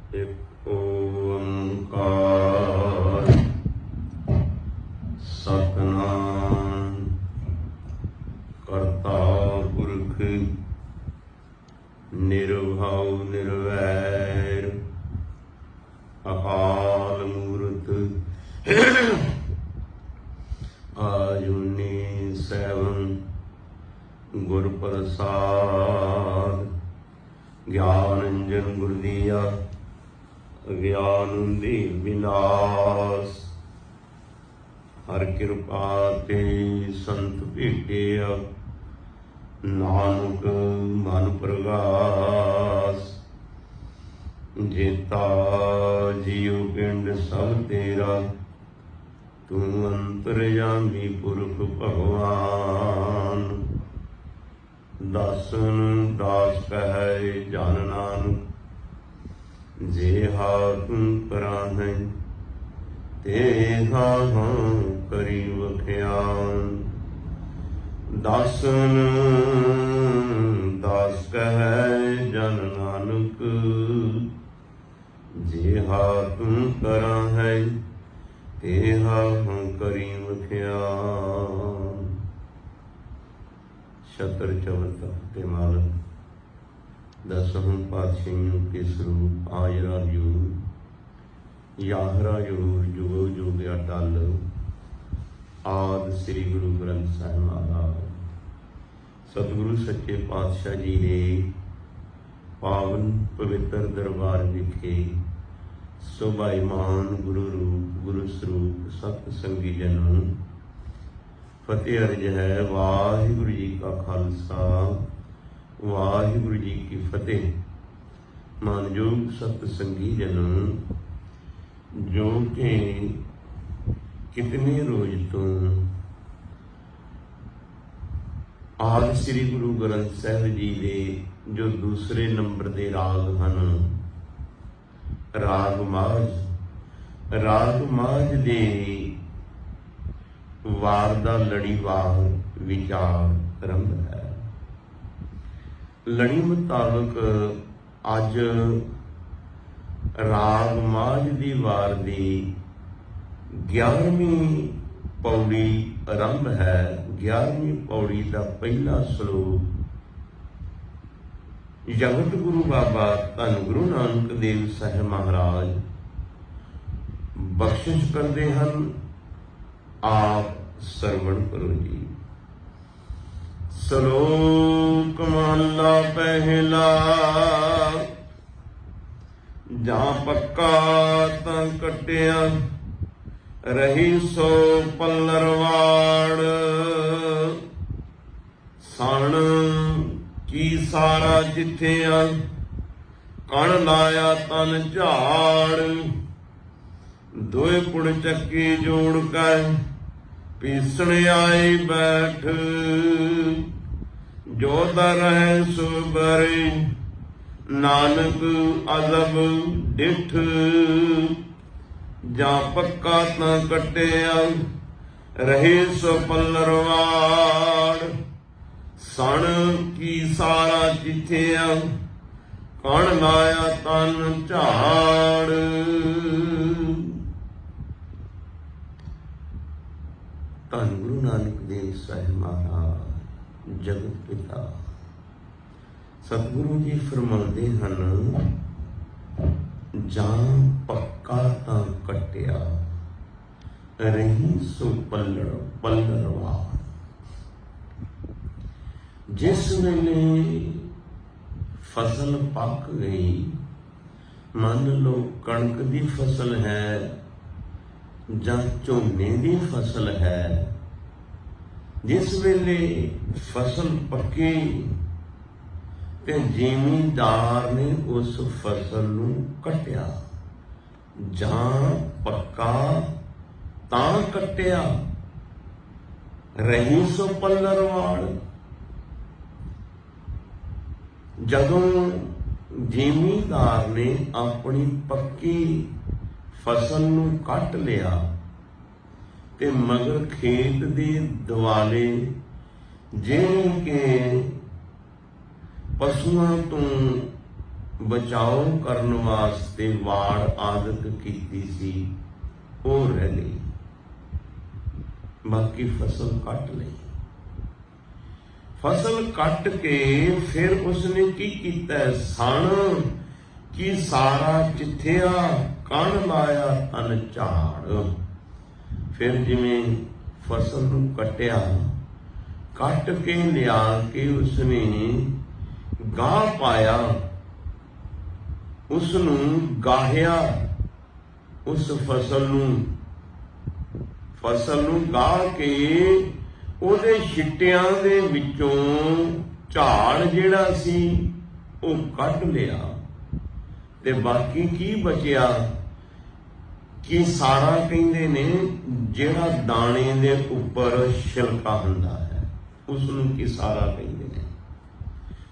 एक ओंकार सतनाम करता पुरख निर्भव निर्वैर अकाल मूर्त आजुनी सैवन गुर प्रसाद ज्ञान अंजन गुर दिया अज्ञान दे विनाश हर कृपा ते संत भेटिया नानक मन प्रगास जेता जियो पिंड सब तेरा तू अंतरयामी पुरख भगवान दासन दास कहे जन नानक जे हाथ कराहे ते हाँ करी वख्यान दासन दास कहे जन नानक जे हाथ कराहे ते हाँ करी वख्यान छतर चवत ते मालक दसहूं पातशाहियों के स्वरूप आजरा यूर याहरा यूर जुगो जुग अटल आद श्री गुरु ग्रंथ साहिब महाराज सतगुरु सच्चे पातशाह जी ने पावन पवित्र दरबार विखे सुभाईमान गुरु रूप गुरु स्वरूप सत संगी जनों फतेह अर्ज है। वाहिगुरु जी का खालसा वाहिगुरु जी की फतेह। मानयोग सत संगी जनों, जो कि कितने रोज तो आद श्री गुरु ग्रंथ साहिब जी दे जो दूसरे नंबर दे राग हैं राग माझ दे वार दा लड़ीवार विचार आरंभ है। लड़ी मुताबक अज राग माझ दी वार दी 11वीं पौड़ी आरंभ है। 11वीं पौड़ी का पहला श्लोक जगत गुरु बाबा धन गुरु नानक देव साहिब महाराज बख्शिश करते हैं। आप सरवण करो जी। श्लोक महला पहला जहां पक्का तां कटिया रही सो पल्लरवाड़ सण की सारा जिथे कण लाया तन झाड़ दोए पुड़ चक्की जोड़ कर पीसण आई बैठ जो दर है सो बरे नानक अजब डिठ जा पक्का ता कटिया रहे सो पल्लरवाड़ सण की सारा चिथिया कण लाया तन झाड़ धन गुरु नानक देव साहिब महाराज जगत पिता सतगुरु जी फरमाते हैं जां पक्का तां कटिया रही सो पल्लरवार। जिस वेले फसल पक गई, मान लो कणक दी फसल है जां झोने दी फसल है, जिस वेले फसल पक्की ते जिमींदार ने उस फसल नूं कट्टिया। जां पक्का तां कट्टिया रही सो पल्लरवाड़। जदों जिमींदार ने अपनी पक्की फसल नूं कट लिया ते मगर खेत दे दुआले जिहड़े कि पशुआं तो बचाओ करन वास्ते वाड़ आदत कीती सी वो रह गई, बाकी फसल कट ली। फसल कट के फिर उसने की कीता, सण कि सारा चिथ्या कण लाया तन झाड़। फिर जिवें फसल नूं कटिया, कट के लिया के उसने गाह पाया, उसनूं गाहिया, उस फसल नूं गाह के ਉਹਦੇ ਛਿੱਟਿਆਂ ਦੇ ਵਿੱਚੋਂ ਝਾੜ ਜਿਹੜਾ ਸੀ ਉਹ ਕੱਢ ਲਿਆ, ਤੇ ਬਾਕੀ ਕੀ ਬਚਿਆ ਕਿ ਸਾਰਾ ਕਹਿੰਦੇ ਨੇ ਜਿਹੜਾ ਦਾਣੇ ਦੇ ਉੱਪਰ ਛਿਲਕਾ ਹੁੰਦਾ ਹੈ ਉਸ ਨੂੰ ਕੀ ਸਾਰਾ ਕਹਿੰਦੇ ਨੇ।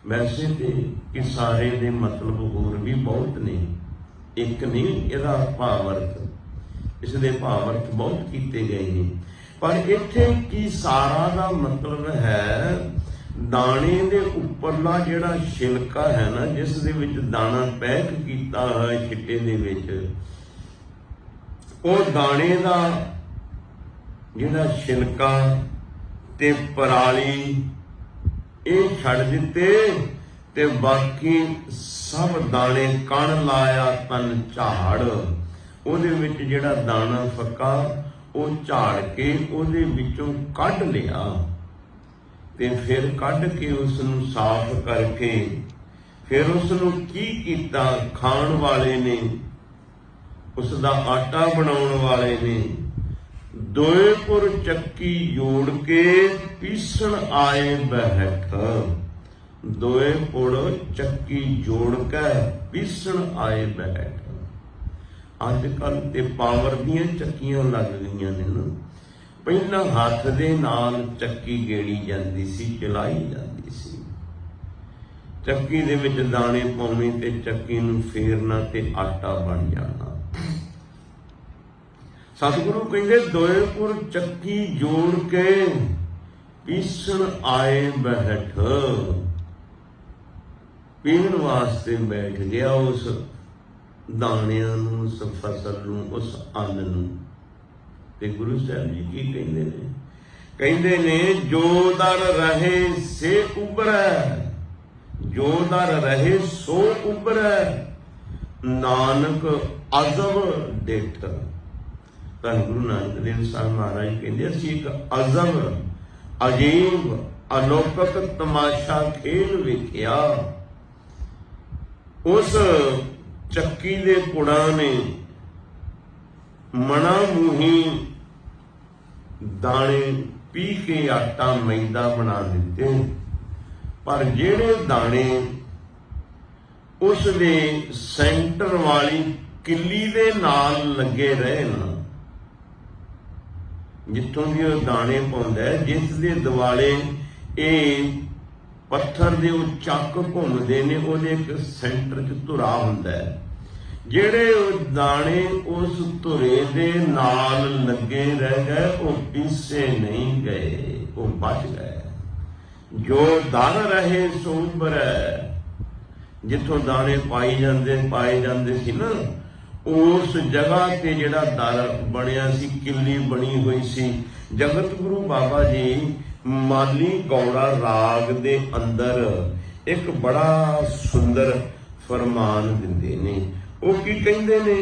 ਵੈਸੇ ਤੇ ਕਿ ਸਾਰੇ ਦੇ ਮਤਲਬ ਹੋਰ ਵੀ ਬਹੁਤ ਨੇ, ਇੱਕ ਨਹੀਂ ਇਹਦਾ ਭਾਵ-ਅਰਥ, ਇਸ ਦੇ ਭਾਵ-ਅਰਥ ਬਹੁਤ ਕੀਤੇ ਗਏ ਨੇ, ਪਰ ਇੱਥੇ ਕੀ ਸਾਰਾ ਦਾ ਮਤਲਬ ਹੈ ਦਾਣੇ ਦੇ ਉੱਪਰਲਾ ਜਿਹੜਾ ਛਿਲਕਾ ਹੈ ਨਾ, ਜਿਸ ਦੇ ਵਿੱਚ ਦਾਣਾ ਪੈਕ ਕੀਤਾ ਹੋਇਆ ਛਿੱਟੇ ਦੇ ਵਿੱਚ, ਉਹ ਦਾਣੇ ਦਾ ਜਿਹੜਾ ਛਿਲਕਾ ਤੇ ਪਰਾਲੀ ਇਹ ਛੱਡ ਦਿੱਤੇ, ਤੇ ਬਾਕੀ ਸਭ ਦਾਣੇ ਕਣ ਲਾਇਆ ਤਨ ਝਾੜ। ਉਹਦੇ ਵਿੱਚ ਜਿਹੜਾ ਦਾਣਾ ਫੱਕਾ ਉਹ ਝਾੜ ਕੇ ਉਹਦੇ ਵਿੱਚੋਂ ਕੱਢ ਲਿਆ, ਤੇ ਫਿਰ ਕੱਢ ਕੇ ਉਸ ਨੂੰ ਸਾਫ਼ ਕਰਕੇ ਫਿਰ ਉਸ ਨੂੰ ਕੀ ਕੀਤਾ, ਖਾਣ ਵਾਲੇ ਨੇ, ਉਸ ਦਾ ਆਟਾ ਬਣਾਉਣ ਵਾਲੇ ਨੇ ਦੋਏ ਪੁਰ ਚੱਕੀ ਜੋੜ ਕੇ ਪੀਸਣ ਆਏ ਬੈਠ। ਦੋਏ ਪੁਰ ਚੱਕੀ ਜੋੜ ਕੇ ਪੀਸਣ ਆਏ ਬੈਠ। ਅੱਜ ਕੱਲ੍ਹ ਤੇ ਪਾਵਰ ਦੀਆਂ ਚੱਕੀਆਂ ਲੱਗ ਗਈਆਂ ਨੇ ਨਾ, ਪਹਿਲਾਂ ਹੱਥ ਦੇ ਨਾਲ ਚੱਕੀ ਗੇੜੀ ਜਾਂਦੀ ਸੀ, ਚਲਾਈ ਜਾਂਦੀ ਸੀ। ਚੱਕੀ ਦੇ ਵਿੱਚ ਦਾਣੇ ਪਾਉਣੇ ਤੇ ਚੱਕੀ ਨੂੰ ਫੇਰਨਾ ਤੇ ਆਟਾ ਬਣ ਜਾਣਾ। ਸਤਿਗੁਰੂ ਕਹਿੰਦੇ ਦੋਏ ਪੁਰ ਚੱਕੀ ਜੋੜ ਕੇ ਪੀਸਣ ਆਏ ਬੈਠ। ਪੀਣ ਵਾਸਤੇ ਬੈਠ ਗਿਆ ਉਸ ਦਾਣਿਆਂ ਨੂੰ, ਉਸ ਫਸਲ ਨੂੰ, ਉਸ ਅੰਨ ਨੂੰ। ਤੇ ਗੁਰੂ ਸਾਹਿਬ ਜੀ ਕੀ ਕਹਿੰਦੇ ਨੇ? ਕਹਿੰਦੇ ਨੇ ਜੋ ਦਰ ਰਹੇ ਸੇ ਉਬਰੈ, ਜੋ ਦਰ ਰਹੇ ਸੋ ਉਬਰੈ, ਨਾਨਕ ਅਜ਼ਬ ਡੇਠ। ਤਾਂ ਗੁਰੂ ਨਾਨਕ ਦੇਵ ਸਾਹਿਬ ਮਹਾਰਾਜ ਕਹਿੰਦੇ ਅਸੀਂ ਇੱਕ ਅਜ਼ਬ, ਅਜੀਬ, ਅਲੌਕਿਕ ਤਮਾਸ਼ਾ ਖੇਲ ਵੇਖਿਆ। ਉਸ ਚੱਕੀ ਦੇ ਪੁੜਾਂ ਨੇ ਮਣਾ ਮੂੰਹੀ ਦਾਣੇ ਪੀ ਕੇ ਆਟਾ ਮੈਦਾ ਬਣਾ ਦਿੱਤੇ, ਪਰ ਜਿਹੜੇ ਦਾਣੇ ਉਸ ਦੇ ਸੈਂਟਰ ਵਾਲੀ ਕਿੱਲੀ ਦੇ ਨਾਲ ਲੱਗੇ ਰਹੇ ਨਾ, ਜਿੱਥੋਂ ਦੀ ਉਹ ਦਾਣੇ ਪਾਉਂਦਾ, ਜਿਸ ਦੇ ਦੁਆਲੇ ਇਹ ਪੱਥਰ ਦੇ ਉਹ ਚੱਕ ਘੁੰਮਦੇ ਨੇ, ਉਹਦੇ ਇੱਕ ਸੈਂਟਰ 'ਚ ਧੁਰਾ ਹੁੰਦਾ ਹੈ। ਜਿਹੜੇ ਉਹ ਦਾਣੇ ਉਸ ਧੁਰੇ ਦੇ ਨਾਲ ਲੱਗੇ ਰਹਿ ਗਏ, ਉਹ ਪੀਸੇ ਨਹੀਂ ਗਏ, ਉਹ ਬਚ ਗਏ। ਜੋ ਦਰ ਰਹੇ ਸੋ ਉਬਰੈ, ਜਿੱਥੋਂ ਦਾਣੇ ਪਾਏ ਜਾਂਦੇ ਸੀ ਨਾ, ਉਸ ਜਗ੍ਹਾ ਤੇ ਜਿਹੜਾ ਦਰ ਬਣਿਆ ਸੀ, ਕਿੱਲੀ ਬਣੀ ਹੋਈ ਸੀ। ਜਗਤ ਗੁਰੂ ਬਾਬਾ ਜੀ ਮਾਲੀ ਗੌੜਾ ਰਾਗ ਦੇ ਅੰਦਰ ਇੱਕ ਬੜਾ ਸੁੰਦਰ ਫਰਮਾਨ ਦਿੰਦੇ ਨੇ। ਉਹ ਕੀ ਕਹਿੰਦੇ ਨੇ?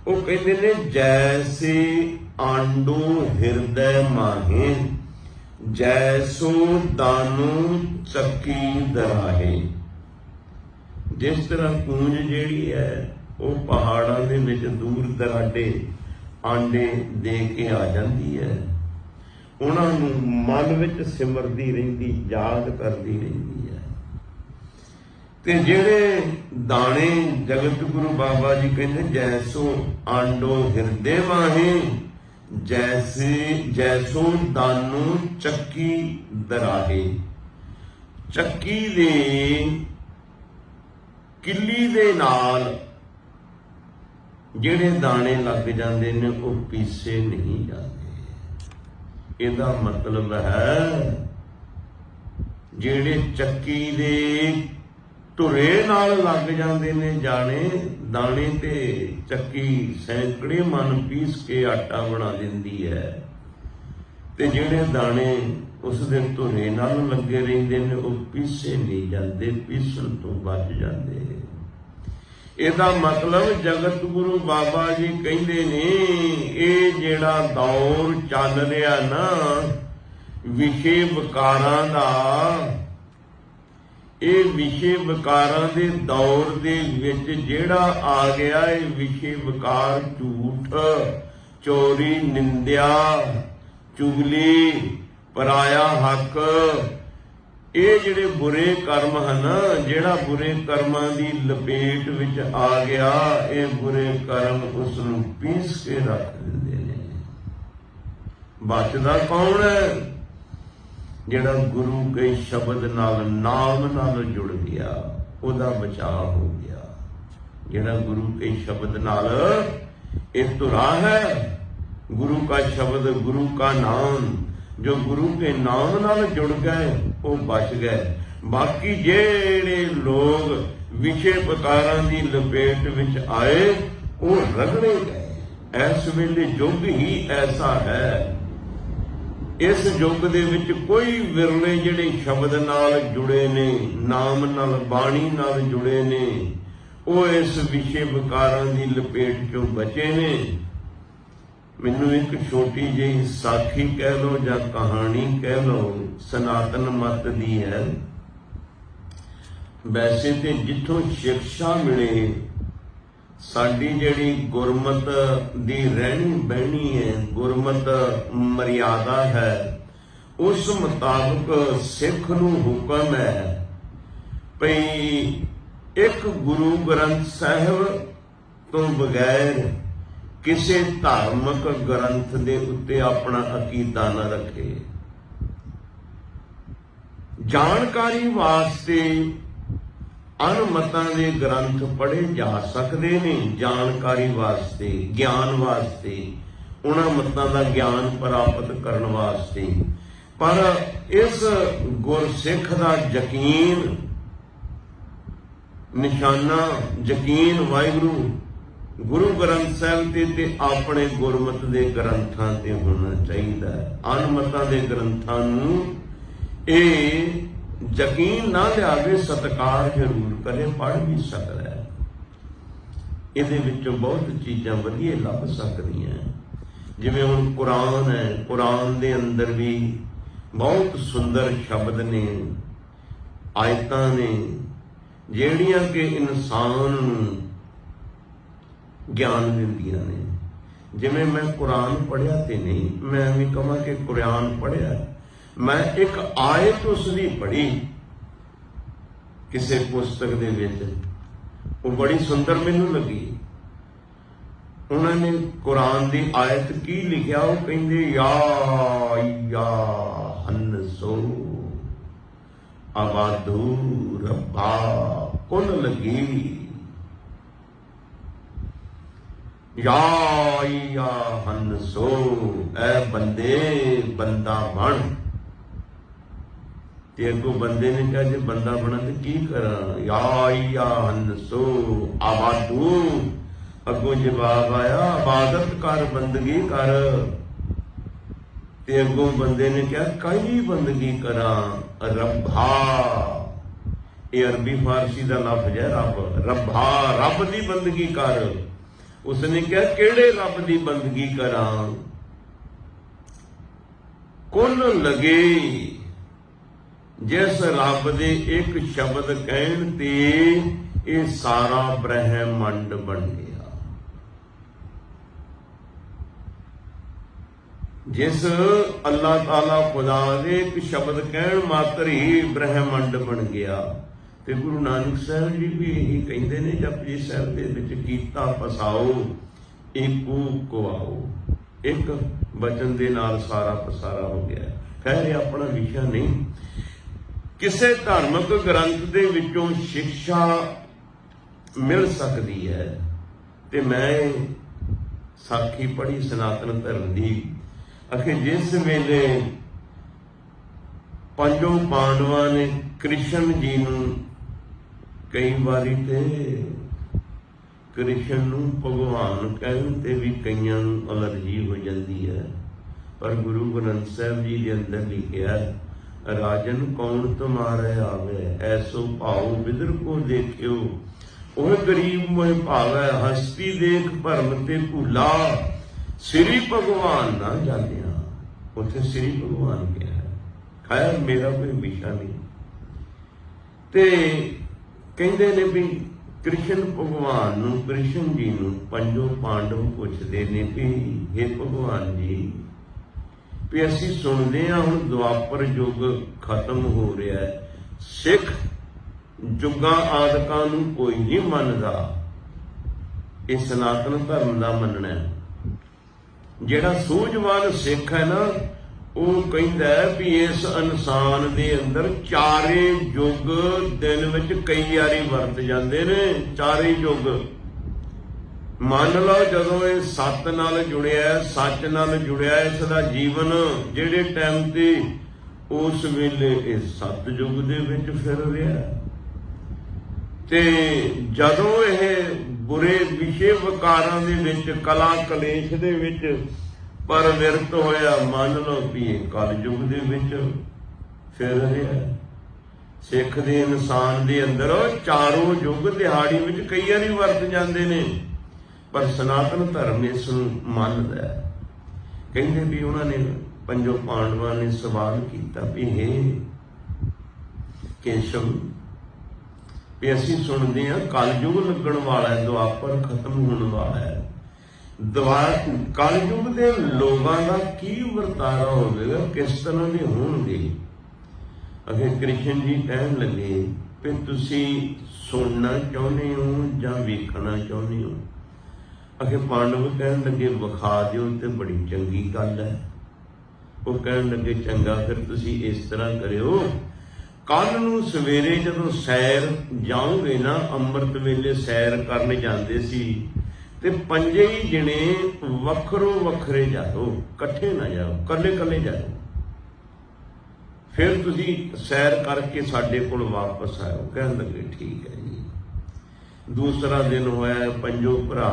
ਉਹ ਕਹਿੰਦੇ ਨੇ ਜੈਸੇ ਆਂਡੋ ਹਿਰਦੈ ਮਾਹੇ, ਜੈਸੋ ਦਾਨੂ ਚੱਕੀ ਦਰਾਹੇ। ਜਿਸ ਤਰ੍ਹਾਂ ਕੂੰਜ ਜਿਹੜੀ ਹੈ ਉਹ ਪਹਾੜਾਂ ਦੇ ਵਿੱਚ ਦੂਰ ਦਰਾਡੇ ਆਂਡੇ ਦੇ ਕੇ ਆ ਜਾਂਦੀ ਹੈ, ਉਹਨਾਂ ਨੂੰ ਮਨ ਵਿੱਚ ਸਿਮਰਦੀ ਰਹਿੰਦੀ, ਯਾਦ ਕਰਦੀ ਰਹਿੰਦੀ ਹੈ। ਤੇ ਜਿਹੜੇ ਦਾਣੇ ਜਗਤ ਗੁਰੂ ਬਾਬਾ ਜੀ ਕਹਿੰਦੇ ਜੈਸੋ ਆਂਡੋ ਹਿਰਦੇ ਮਾਹੇ, ਜੈਸੋ ਦਾਨੂ ਚੱਕੀ ਦਰਾਹੇ। ਚੱਕੀ ਦੇ ਕਿੱਲੀ ਦੇ ਨਾਲ ਜਿਹੜੇ ਦਾਣੇ ਲੱਗ ਜਾਂਦੇ ਨੇ ਉਹ ਪੀਸੇ ਨਹੀਂ ਜਾਂਦੇ। ਇਹਦਾ ਮਤਲਬ ਹੈ ਜਿਹੜੇ ਚੱਕੀ ਦੇ ਧੁਰੇ ਨਾਲ ਲੱਗ ਜਾਂਦੇ ਨੇ ਜਾਣੇ, ਦਾਣੇ ਤੇ ਚੱਕੀ ਸੈਂਕੜੇ ਮਨ ਪੀਸ ਕੇ ਆਟਾ ਬਣਾ ਦਿੰਦੀ ਹੈ, ਤੇ ਜਿਹੜੇ ਦਾਣੇ ਉਸ ਦੇ ਧੁਰੇ ਨਾਲ ਲੱਗੇ ਰਹਿੰਦੇ ਨੇ ਉਹ ਪੀਸੇ ਨਹੀਂ ਜਾਂਦੇ, ਪੀਸਣ ਤੋਂ ਬਚ ਜਾਂਦੇ। ਇਹਦਾ ਮਤਲਬ ਜਗਤ ਗੁਰੂ ਬਾਬਾ ਜੀ ਕਹਿੰਦੇ ਨੇ ਇਹ ਜਿਹੜਾ ਦੌਰ ਚੱਲ ਰਿਹਾ ਨਾ ਵਿਸ਼ੇ ਵਿਕਾਰਾਂ ਦਾ, ਇਹ ਵਿਸ਼ੇ ਵਿਕਾਰਾਂ ਦੇ ਦੌਰ ਦੇ ਵਿੱਚ ਜਿਹੜਾ ਆ ਗਿਆ ਇਹ ਵਿਸ਼ੇ ਵਿਕਾਰ ਝੂਠ, ਚੋਰੀ, ਨਿੰਦਿਆ, ਚੁਗਲੀ, ਪਰਾਇਆ ਹੱਕ, ਇਹ ਜਿਹੜੇ ਬੁਰੇ ਕਰਮ ਹਨ, ਜਿਹੜਾ ਬੁਰੇ ਕਰਮਾਂ ਦੀ ਲਪੇਟ ਵਿੱਚ ਆ ਗਿਆ ਇਹ ਬੁਰੇ ਕਰਮ ਉਸ ਨੂੰ ਪੀਸ ਕੇ ਰੱਖ ਦਿੰਦੇ ਨੇ। ਬਚਦਾ ਕੌਣ ਹੈ? ਜਿਹੜਾ ਗੁਰੂ ਕੇ ਸ਼ਬਦ ਨਾਲ, ਨਾਮ ਨਾਲ ਜੁੜ ਗਿਆ, ਉਹਦਾ ਬਚਾਅ ਹੋ ਗਿਆ। ਜਿਹੜਾ ਗੁਰੂ ਕੇ ਸ਼ਬਦ ਨਾਲ, ਇਹ ਧੁਰਾ ਹੈ गुरु का शब्द, गुरु का नाम, जो गुरु के नाम नाल जुड़ गए वो बच गए। बाकी जेड़े लोग विषय प्रकारां दी लपेट विच आए वो रगड़े गए। इस वेले युग ही ऐसा है, इस युग दे विच कोई विरले जेड़े शब्द नाल जुड़े ने, नाम नाल, बाणी नाल जुड़े ने, वो इस विषय विकारां दी लपेट चों बचे ने। ਮੈਨੂੰ ਇੱਕ ਛੋਟੀ ਜਿਹੀ ਸਾਖੀ ਕਹਿ ਲਓ ਜਾਂ ਕਹਾਣੀ ਕਹਿ ਲਓ, ਸਨਾਤਨ ਮਤ ਦੀ ਹੈ। ਵੈਸੇ ਤੇ ਜਿੱਥੋਂ ਸਿੱਖਿਆ ਮਿਲੇ, ਸਾਡੀ ਜਿਹੜੀ ਗੁਰਮਤ ਦੀ ਰਹਿਣੀ ਬਹਿਣੀ ਹੈ, ਗੁਰਮਤ ਮਰਿਆਦਾ ਹੈ, ਉਸ ਮੁਤਾਬਕ ਸਿੱਖ ਨੂੰ ਹੁਕਮ ਹੈ ਭਈ ਇੱਕ ਗੁਰੂ ਗ੍ਰੰਥ ਸਾਹਿਬ ਤੋਂ ਬਗੈਰ ਕਿਸੇ ਧਾਰਮਿਕ ਗ੍ਰੰਥ ਦੇ ਉੱਤੇ ਆਪਣਾ ਅਕੀਦਾ ਨਾ ਰੱਖੇ। ਜਾਣਕਾਰੀ ਵਾਸਤੇ ਅਨਮਤਾਂ ਦੇ ਗ੍ਰੰਥ ਪੜ੍ਹੇ ਜਾ ਸਕਦੇ ਨੇ, ਜਾਣਕਾਰੀ ਵਾਸਤੇ, ਗਿਆਨ ਵਾਸਤੇ, ਉਹਨਾਂ ਮਤਾਂ ਦਾ ਗਿਆਨ ਪ੍ਰਾਪਤ ਕਰਨ ਵਾਸਤੇ, ਪਰ ਇਸ ਗੁਰਸਿੱਖ ਦਾ ਯਕੀਨ, ਨਿਸ਼ਾਨਾ ਯਕੀਨ ਵਾਹਿਗੁਰੂ गुरु ग्रंथ साहिब ते अपने गुरमत दे ग्रंथां ते होना चाहिए। अनमतां दे ग्रंथां नूं इह यकीन ना लियावे, सत्कार जरूर करे, पढ़ भी सकदा है। इहदे विचों बहुत चीज़ां वधिया लभ सकदियां, जिवें हुण कुरान है, कुरान दे अंदर भी बहुत सुंदर शब्द ने, आयतां ने ਜਿਹੜੀਆਂ कि इंसान नूं ਗਿਆਨ ਦਿੰਦੀਆਂ ਨੇ। ਜਿਵੇਂ ਮੈਂ ਕੁਰਾਨ ਪੜ੍ਹਿਆ ਤੇ ਨਹੀਂ, ਮੈਂ ਵੀ ਕਹਾਂ ਕਿ ਕੁਰਾਨ ਪੜ੍ਹਿਆ, ਮੈਂ ਇੱਕ ਆਇਤ ਉਸ ਦੀ ਪੜ੍ਹੀ ਕਿਸੇ ਪੁਸਤਕ ਦੇ ਵਿੱਚ, ਉਹ ਬੜੀ ਸੁੰਦਰ ਮੈਨੂੰ ਲੱਗੀ। ਉਹਨਾਂ ਨੇ ਕੁਰਾਨ ਦੀ ਆਇਤ ਕੀ ਲਿਖਿਆ, ਉਹ ਕਹਿੰਦੇ ਯਾ ਹੰਨਸੋ ਆਬਾਦੂ ਰੱਬਾ ਕੁਲ ਲਗੀ, या हंसो ऐ बंदे बंदा बन। ते अगों बंदे ने कहा जे बंदा बना तो की करा, या हंसो आबादू। अगों जवाब आया इबादत कर, बंदगी कर। ते अगों बंदे ने कहा कई बंदगी करा, रब्बा, ये अरबी फारसी का लफ्ज है रब, रब्बा, रब की बंदगी कर। उसने कहा केड़े रब की बंदगी करा, कुल लगे जिस रब दे एक शब्द कहण ते ये सारा ब्रह्मंड बन गया। जिस अल्लाह ताला खुदा दे एक शब्द कहण मात्र ही ब्रह्मंड बन गया। ਤੇ ਗੁਰੂ ਨਾਨਕ ਸਾਹਿਬ ਜੀ ਵੀ ਇਹੀ ਕਹਿੰਦੇ ਨੇ ਜਪਜੀ ਸਾਹਿਬ ਦੇ ਵਿੱਚ, ਕੀਤਾ ਪਸਾਓ ਏਕੋ ਕੁਆਓ। ਇੱਕ ਬਚਨ ਦੇ ਨਾਲ ਸਾਰਾ ਪਸਾਰਾ ਹੋ ਗਿਆ। ਖੈਰ ਇਹ ਆਪਣਾ ਵਿਸ਼ਾ ਨਹੀਂ। ਕਿਸੇ ਧਾਰਮਿਕ ਗ੍ਰੰਥ ਦੇ ਵਿੱਚੋਂ ਸਿੱਖਿਆ ਮਿਲ ਸਕਦੀ ਹੈ, ਤੇ ਮੈਂ ਸਾਖੀ ਪੜ੍ਹੀ ਸਨਾਤਨ ਧਰਮ ਦੀ। ਅਖੇ ਜਿਸ ਵੇਲੇ ਪੰਜੋਂ ਪਾਂਡਵਾਂ ਨੇ ਕ੍ਰਿਸ਼ਨ ਜੀ ਨੂੰ कई बारी ते कृष्ण नूं भगवान कहण ते भी कईयां नूं एलर्जी हो जाती है। पर गुरु ग्रंथ साहिब जी के अंदर लिखिया, राजन कौन तुम्हारे आवे, ऐसो भाव बिदर को देखियो, ओह गरीब मोह भावै, हस्ती देख भरम ते भूला, श्री भगवान ना जानिया। उत्थे श्री भगवान क्या है। खैर मेरा कोई विशा नहीं। ते कहते ने भी कृष्ण भगवान नूं, कृष्ण जी नूं पंजों पांडव पुछदे ने भी हे भगवान जी, भी असीं सुणदे हां हुण द्वापर युग खत्म हो रहा है, सिख जुगां आदिकां नूं कोई नहीं मनदा, इह सनातन धर्म दा मनना है। जिहड़ा सूझवान सिख है ना, ਉਹ ਕਹਿੰਦਾ ਵੀ ਇਸ ਇਨਸਾਨ ਦੇ ਅੰਦਰ ਚਾਰੇ ਯੁੱਗ ਦਿਨ ਵਿੱਚ ਕਈ ਵਾਰੀ ਵਰਤ ਜਾਂਦੇ ਨੇ। ਚਾਰੇ ਯੁੱਗ ਮੰਨ ਲਓ ਜਦੋਂ ਇਹ ਸੱਤ ਨਾਲ ਜੁੜਿਆ, ਸੱਚ ਨਾਲ ਜੁੜਿਆ, ਇਸ ਦਾ ਜੀਵਨ ਜਿਹੜੇ ਟਾਈਮ ਤੇ ਉਸ ਵੇਲੇ ਇਹ ਸੱਤ ਯੁੱਗ ਦੇ ਵਿੱਚ ਫਿਰ ਰਿਹਾ, ਤੇ ਜਦੋਂ ਇਹ ਬੁਰੇ ਵਿਸ਼ੇ ਵਿਕਾਰਾਂ ਦੇ ਵਿੱਚ, ਕਲਾ ਕਲੇਸ਼ ਦੇ ਵਿੱਚ परविरत होया, मान लो भी कलयुग दे विच फिर रहा। सिख दे इंसान दे अंदर चारों युग दिहाड़ी विच कई बारी वरत जाते ने, पर सनातन धर्म इस मनदा है। कहते भी उन्होंने पंजों पांडवां ने सवाल किया भी हे केशव, भी असीं सुणदे हां कलयुग लगण वाला है, द्वापर खत्म होने वाला है, कलयुग के लोगों का की वरतारा होगा, किस तरह के होंगे। अगर कृष्ण जी कहन लगे कि तुसी सुनना चाहते हो या वेखना चाहते हो। अगर पांडव कहन लगे विखा दिओ ते बड़ी चंगी गल है। वो कहन लगे चंगा, फिर तुसी इस तरह करियो, कल नूं सवेरे जदों सैर जाओगे ना, अंमृत वेले सैर करन जांदे सी, ते पंजे ही जने वखरो वखरे जाओ, कट्ठे ना जाओ, कल्ले कल्ले जाओ, फिर तुसी सैर करके साडे कोल वापस आयो। कहन लगे ठीक है जी। दूसरा दिन होया, पंजों भरा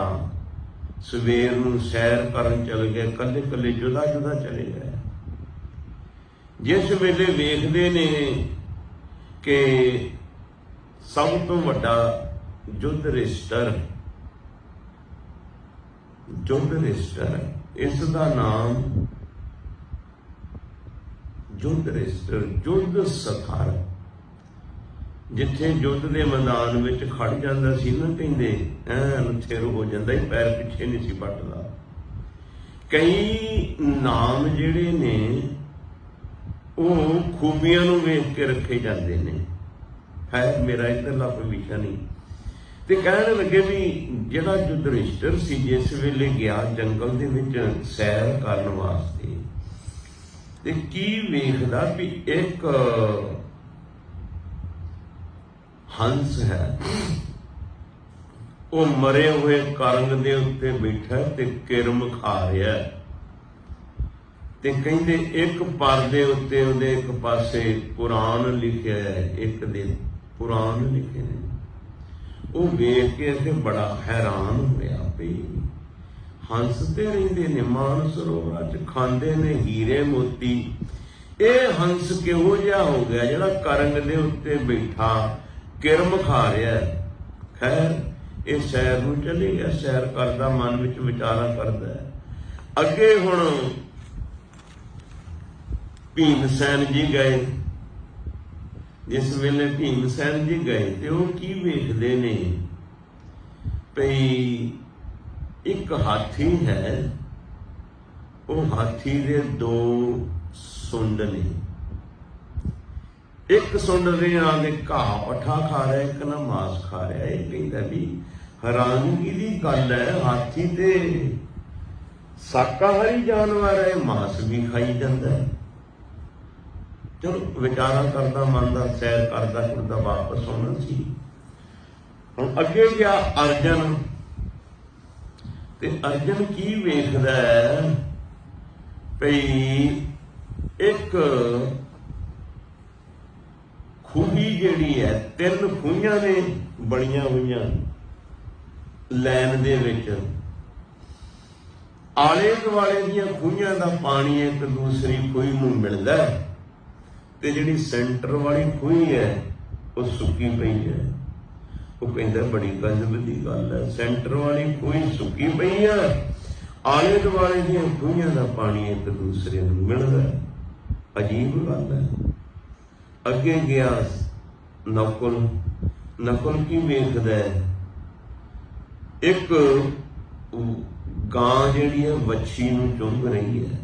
सवेर नूं सैर करन चले गए, कल्ले कल्ले जुदा जुदा चले गए। जिस वेले वेखदे ने कि सब तो वड्डा युद्धरिष्टर इसका नाम युद्धरिष्टर, युद्ध सथार, जिथे युद्ध के मैदान में खड़ जाता सी ना, कहते ऐन थिर हो जाता, पैर पिछे नहीं सी पटदा। कई नाम जिहड़े ने वो खूबियां नूं वेख के रखे जाते हैं। है मेरा इधरला कोई विशा नहीं। ते कहने लगे भी जिहड़ा युद्धरिष्टर सी जिस वेले गया जंगल दे विच सैर करन वास्ते, ते की वेखदा भी एक हंस है, वो मरे हुए करंग दे उत्ते बैठा ते किरम खा रहा है। ते कहंदे एक परदे उत्ते उहदे एक पासे कुरान लिखिया है, एक दे कुरान लिखे ने। वो वेख के असीं बड़ा हैरान होया भी हंस ते रहिंदे ने मानसरोवरां च, खांदे ने हीरे मोती, ये हंस किहो जिहा हो गया जिहड़ा करंग दे उत्ते बैठा किरम खा रहा है। खैर ये सैर नूं चली गया, सैर करदा मन विच विचारा करदा है। अगे हुण भीमसैन जी गए। जिस वेले भीमसैन जी गए तो वो की वेखदे ने भई एक हाथी है, वो हाथी दे दो सुंड ने, एक सुंड दे आगे घाह पट्ठा खा रहा है, एक ना मांस खा रहा है। कहता भी हैरानगी की गल है, हाथी ते शाकाहारी जानवर है, मांस भी खाई जाता है। चलो विचारा करदा मनदा, सैर करदा करदा वापस आउणा सी। हुण अगे गया अर्जन, ते अर्जन की वेखदा है भई एक खूही जिहड़ी है, तीन खूहियां ने ਬਣੀਆਂ ਹੋਈਆਂ ਲਾਈਨ ਦੇ ਵਿੱਚ ਆਲੇ ਦੁਆਲੇ ਦੀਆਂ ਖੂਹੀਆਂ ਦਾ ਪਾਣੀ ਇੱਕ ਦੂਸਰੀ ਖੂਹੀ ਨੂੰ ਮਿਲਦਾ ਤੇ ਜਿਹੜੀ ਸੈਂਟਰ ਵਾਲੀ ਖੂਹੀ ਹੈ ਉਹ ਸੁੱਕੀ ਪਈ ਹੈ। ਉਹ ਕਹਿੰਦਾ ਬੜੀ ਗਜਬ ਦੀ ਗੱਲ ਹੈ, ਸੈਂਟਰ ਵਾਲੀ ਖੂਹੀ ਸੁੱਕੀ ਪਈ ਹੈ, ਆਲੇ ਦੁਆਲੇ ਦੀਆਂ ਖੂਹੀਆਂ ਦਾ ਪਾਣੀ ਇੱਕ ਦੂਸਰੇ ਨੂੰ ਮਿਲਦਾ। ਅਜੀਬ ਗੱਲ ਹੈ। ਅੱਗੇ ਗਿਆ ਨਕਲ ਕੀ ਵੇਖਦਾ ਹੈ, ਇੱਕ ਗਾਂ ਜਿਹੜੀ ਹੈ ਵੱਛੀ ਨੂੰ ਚੁੰਗ ਰਹੀ ਹੈ।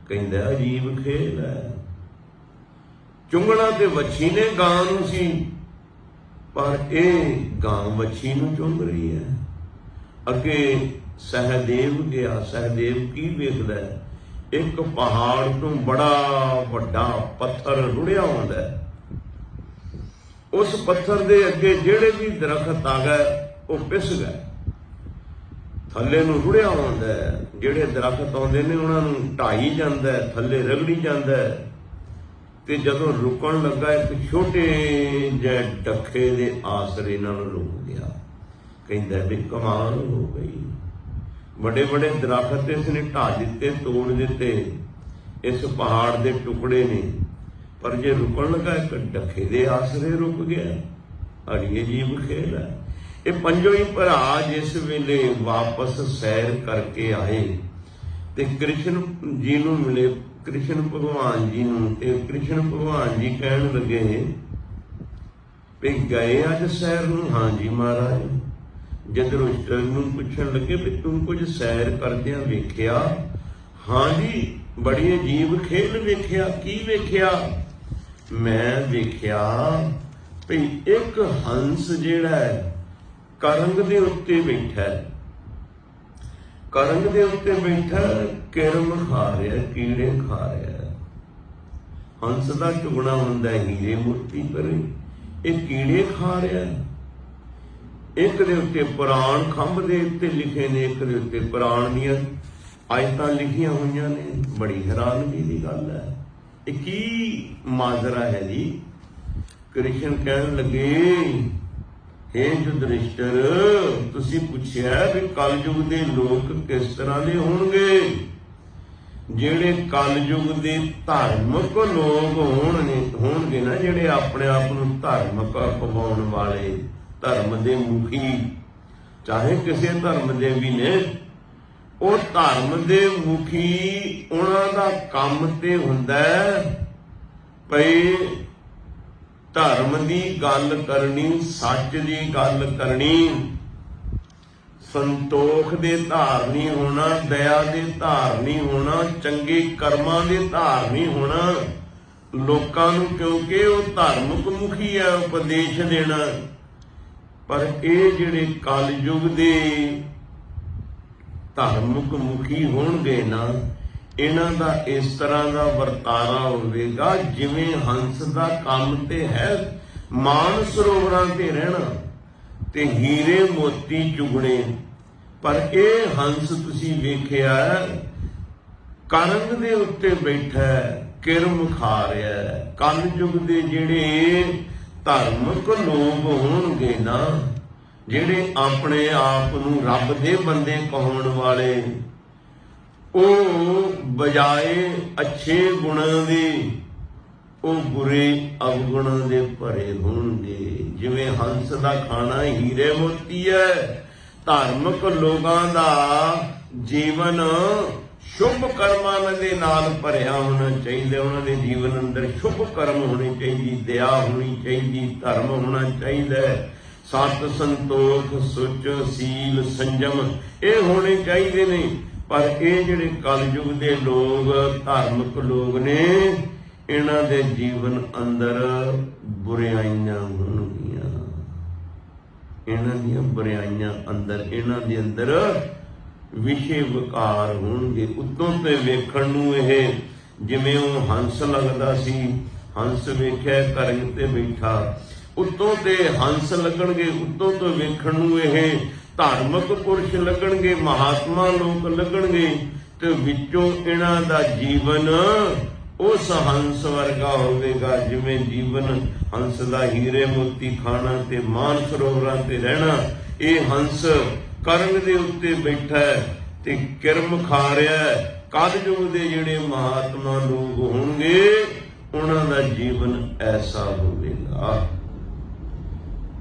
ਕਹਿੰਦਾ ਅਜੀਬ ਖੇਲ ਹੈ, ਚੁੰਗਣਾ ਤੇ ਵੱਛੀ ਨੇ ਗਾਂ ਨੂੰ ਸੀ, ਪਰ ਇਹ ਗਾਂ ਵੱਛੀ ਨੂੰ ਚੁੰਗ ਰਹੀ ਹੈ। ਅੱਗੇ ਸਹਿਦੇਵ ਗਿਆ। ਸਹਿਦੇਵ ਕੀ ਵੇਖਦਾ ਹੈ, ਇੱਕ ਪਹਾੜ ਤੋਂ ਬੜਾ ਵੱਡਾ ਪੱਥਰ ਰੁੜਿਆ ਹੁੰਦਾ ਹੈ। ਉਸ ਪੱਥਰ ਦੇ ਅੱਗੇ ਜਿਹੜੇ ਵੀ ਦਰਖਤ ਆ ਗਏ ਉਹ ਪਿਸ ਗਏ, ਥੱਲੇ ਨੂੰ ਰੁੜਿਆ ਹੁੰਦਾ ਹੈ। ਜਿਹੜੇ ਦਰਖਤ ਆਉਂਦੇ ਨੇ ਉਹਨਾਂ ਨੂੰ ਢਾਈ ਜਾਂਦਾ, ਥੱਲੇ ਰਗੜੀ ਜਾਂਦਾ, ਤੇ ਜਦੋਂ ਰੁਕਣ ਲੱਗਾ ਇੱਕ ਛੋਟੇ ਜਿਹੇ ਡੱਖੇ ਦੇ ਆਸਰੇ ਨਾਲ ਰੁਕ ਗਿਆ। ਕਹਿੰਦਾ ਵੀ ਕਮਾਲ ਹੋ ਗਈ, ਵੱਡੇ ਵੱਡੇ ਦਰਖਤ ਇਸਨੇ ਢਾ ਦਿੱਤੇ, ਤੋੜ ਦਿੱਤੇ, ਇਸ ਪਹਾੜ ਦੇ ਟੁਕੜੇ ਨੇ, ਪਰ ਜੇ ਰੁਕਣ ਲੱਗਾ ਇੱਕ ਡੱਖੇ ਦੇ ਆਸਰੇ ਰੁਕ ਗਿਆ। ਅੜੀ ਅਜੀਬ ਖੇਲ ਹੈ। ਇਹ ਪੰਜੋ ਹੀ ਭਰਾ ਜਿਸ ਵੇਲੇ ਵਾਪਸ ਸੈਰ ਕਰਕੇ ਆਏ ਤੇ ਕ੍ਰਿਸ਼ਨ ਜੀ ਨੂੰ ਮਿਲੇ, ਕ੍ਰਿਸ਼ਨ ਭਗਵਾਨ ਜੀ ਨੂੰ, ਤੇ ਕ੍ਰਿਸ਼ਨ ਭਗਵਾਨ ਜੀ ਕਹਿਣ ਲੱਗੇ ਵੀ ਗਏ ਅੱਜ ਸੈਰ ਨੂੰ? ਹਾਂਜੀ ਮਹਾਰਾਜ। ਜਦ ਯੁਧਿਸ਼ਠਿਰ ਨੂੰ ਪੁੱਛਣ ਲੱਗੇ ਵੀ ਤੂੰ ਕੁਝ ਸੈਰ ਕਰਦਿਆਂ ਵੇਖਿਆ? ਹਾਂਜੀ ਬੜੀ ਅਜੀਬ ਖੇਲ ਵੇਖਿਆ। ਕੀ ਵੇਖਿਆ? ਮੈਂ ਵੇਖਿਆ ਵੀ ਇੱਕ ਹੰਸ ਜਿਹੜਾ ਹੈ ਕਰੰਗ ਦੇ ਉੱਤੇ ਬੈਠਾ, ਕਰੰਗ ਦੇ ਉੱਤੇ ਬੈਠਾ, ਕਿਰਮ ਖਾ ਰਿਹਾ, ਕੀੜੇ ਖਾ ਰਿਹਾ। ਹੰਸ ਦਾ ਚੁਗਣਾ ਹੁੰਦਾ ਹੀਰੇ ਮੋਤੀ, ਪਰ ਇਹ ਕੀੜੇ ਖਾ ਰਿਹਾ। ਇੱਕ ਦੇ ਉੱਤੇ ਪੁਰਾਣ ਖੰਭ ਦੇ ਉੱਤੇ ਲਿਖੇ ਨੇ, ਇੱਕ ਦੇ ਉੱਤੇ ਪੁਰਾਣ ਦੀਆਂ ਆਇਤਾਂ ਲਿਖੀਆਂ ਹੋਈਆਂ ਨੇ। ਬੜੀ ਹੈਰਾਨਗੀ ਦੀ ਗੱਲ ਹੈ। ਇਹ ਕੀ ਮਾਜਰਾ ਹੈ ਜੀ? ਕ੍ਰਿਸ਼ਨ ਕਹਿਣ ਲੱਗੇ, ਹੇ ਯੁਧਿਸ਼ਠਿਰ, ਤੁਸੀਂ ਪੁੱਛਿਆ ਵੀ ਕਲਯੁਗ ਦੇ ਲੋਕ ਕਿਸ ਤਰ੍ਹਾਂ ਦੇ ਹੋਣਗੇ? ਜਿਹੜੇ ਕਲਯੁਗ ਦੇ ਧਾਰਮਿਕ ਲੋਕ ਹੋਣਗੇ ਨਾ, ਜਿਹੜੇ ਆਪਣੇ ਆਪ ਨੂੰ ਧਾਰਮਿਕ ਕਹਾਉਣ ਵਾਲੇ, ਧਰਮ ਦੇ ਮੁਖੀ, ਚਾਹੇ ਕਿਸੇ ਧਰਮ ਦੇ ਵੀ ਨੇ, ਉਹ ਧਰਮ ਦੇ ਮੁਖੀ, ਉਹਨਾਂ ਦਾ ਕੰਮ ਤੇ ਹੁੰਦਾ ਭਈ ਧਰਮ ਦੀ ਗੱਲ ਕਰਨੀ, ਸੱਚ ਦੀ ਗੱਲ ਕਰਨੀ, ਸੰਤੋਖ ਦੇ ਧਾਰਨੀ ਹੋਣਾ, ਦਇਆ ਦੇ ਧਾਰਨੀ ਹੋਣਾ, ਚੰਗੇ ਕਰਮਾਂ ਦੇ ਧਾਰਨੀ ਹੋਣਾ ਲੋਕਾਂ ਨੂੰ, ਕਿਉਂਕਿ ਉਹ ਧਾਰਮਿਕ ਮੁਖੀ ਹੈ, ਉਪਦੇਸ਼ ਦੇਣਾ। ਪਰ ਇਹ ਜਿਹੜੇ ਕਲਯੁਗ ਦੇ ਧਾਰਮਿਕ ਮੁਖੀ ਹੋਣਗੇ ਨਾ, ਇਹਨਾਂ ਦਾ ਇਸ ਤਰ੍ਹਾਂ ਦਾ ਵਰਤਾਰਾ ਹੋਵੇਗਾ ਜਿਵੇਂ ਹੰਸ ਦਾ ਕੰਮ ਤੇ ਹੈ ਮਾਨ ਸਰੋਵਰਾਂ ਤੇ ਰਹਿਣਾ ਤੇ ਹੀਰੇ ਮੋਤੀ ਚੁਗਣੇ, ਪਰ ਇਹ ਹੰਸ ਤੁਸੀਂ ਵੇਖਿਆ ਕਰੰਗ ਦੇ ਉੱਤੇ ਬੈਠਾ, ਕਿਰਮ ਖਾ ਰਿਹਾ। ਕਲਯੁਗ ਦੇ ਜਿਹੜੇ ਧਾਰਮਿਕ ਲੋਕ ਹੋਣਗੇ ਨਾ, ਜਿਹੜੇ ਆਪਣੇ ਆਪ ਨੂੰ ਰੱਬ ਦੇ ਬੰਦੇ ਕਹਾਉਣ ਵਾਲੇ, ਉਹ ਬਜਾਏ ਅੱਛੇ ਗੁਣਾਂ ਦੇ ਉਹ ਬੁਰੇ ਅਵਗੁਣਾਂ ਦੇ ਭਰੇ ਹੋਣਗੇ। ਜਿਵੇਂ ਹੰਸ ਦਾ ਖਾਣਾ ਹੀਰੇ ਮੋਤੀ ਹੈ, ਧਾਰਮਿਕ ਲੋਕਾਂ ਦਾ ਜੀਵਨ ਸ਼ੁਭ ਕਰਮਾਂ ਦੇ ਨਾਲ ਭਰਿਆ ਹੋਣਾ ਚਾਹੀਦਾ। ਉਹਨਾਂ ਦੇ ਜੀਵਨ ਅੰਦਰ ਸ਼ੁਭ ਕਰਮ ਹੋਣੇ ਚਾਹੀਦੀ, ਦਇਆ ਹੋਣੀ ਚਾਹੀਦੀ, ਧਰਮ ਹੋਣਾ ਚਾਹੀਦਾ, ਸਤ ਸੰਤੋਖ ਸੁਚ ਸੀਲ ਸੰਜਮ ਇਹ ਹੋਣੇ ਚਾਹੀਦੇ ਨੇ। ਪਰ ਇਹ ਜਿਹੜੇ ਕਲਯੁਗ ਦੇ ਲੋਕ, ਧਾਰਮਿਕ ਲੋਕ ਨੇ, ਇਹਨਾਂ ਦੇ ਜੀਵਨ ਅੰਦਰ ਬੁਰਾਈਆਂ ਹੋਣਗੀਆਂ। ਇਹਨਾਂ ਦੀਆਂ ਬੁਰਾਈਆਂ ਅੰਦਰ, ਇਹਨਾਂ ਦੇ ਅੰਦਰ ਵਿਸ਼ੇ ਵਿਕਾਰ ਹੋਣਗੇ। ਉੱਤੋਂ ਤੇ ਵੇਖਣ ਨੂੰ ਇਹ ਜਿਵੇਂ ਉਹ ਹੰਸ ਲੱਗਦਾ ਸੀ, ਹੰਸ ਵੇਖਿਆ ਕਰੰਗ ਤੇ ਬੈਠਾ, ਉੱਤੋਂ ਤੇ ਹੰਸ ਲੱਗਣਗੇ, ਉੱਤੋਂ ਤੋਂ ਵੇਖਣ ਨੂੰ ਇਹ ਧਾਰਮਿਕ ਪੁਰਸ਼ ਲੱਗਣਗੇ, ਮਹਾਤਮਾ ਲੋਕ ਲੱਗਣਗੇ, ਤੇ ਵਿੱਚੋਂ ਇਹਨਾਂ ਦਾ ਜੀਵਨ उस हंस वर्गा होवेगा जिवें जीवन हंस दा हीरे मोती खाना ते मान सरोवरां ते रहना। ये हंस करंग दे उत्ते बैठा है ते किरम खा रहा है। कलयुग दे जिहड़े महात्मा लोग होणगे उन्हां दा जीवन ऐसा होवेगा।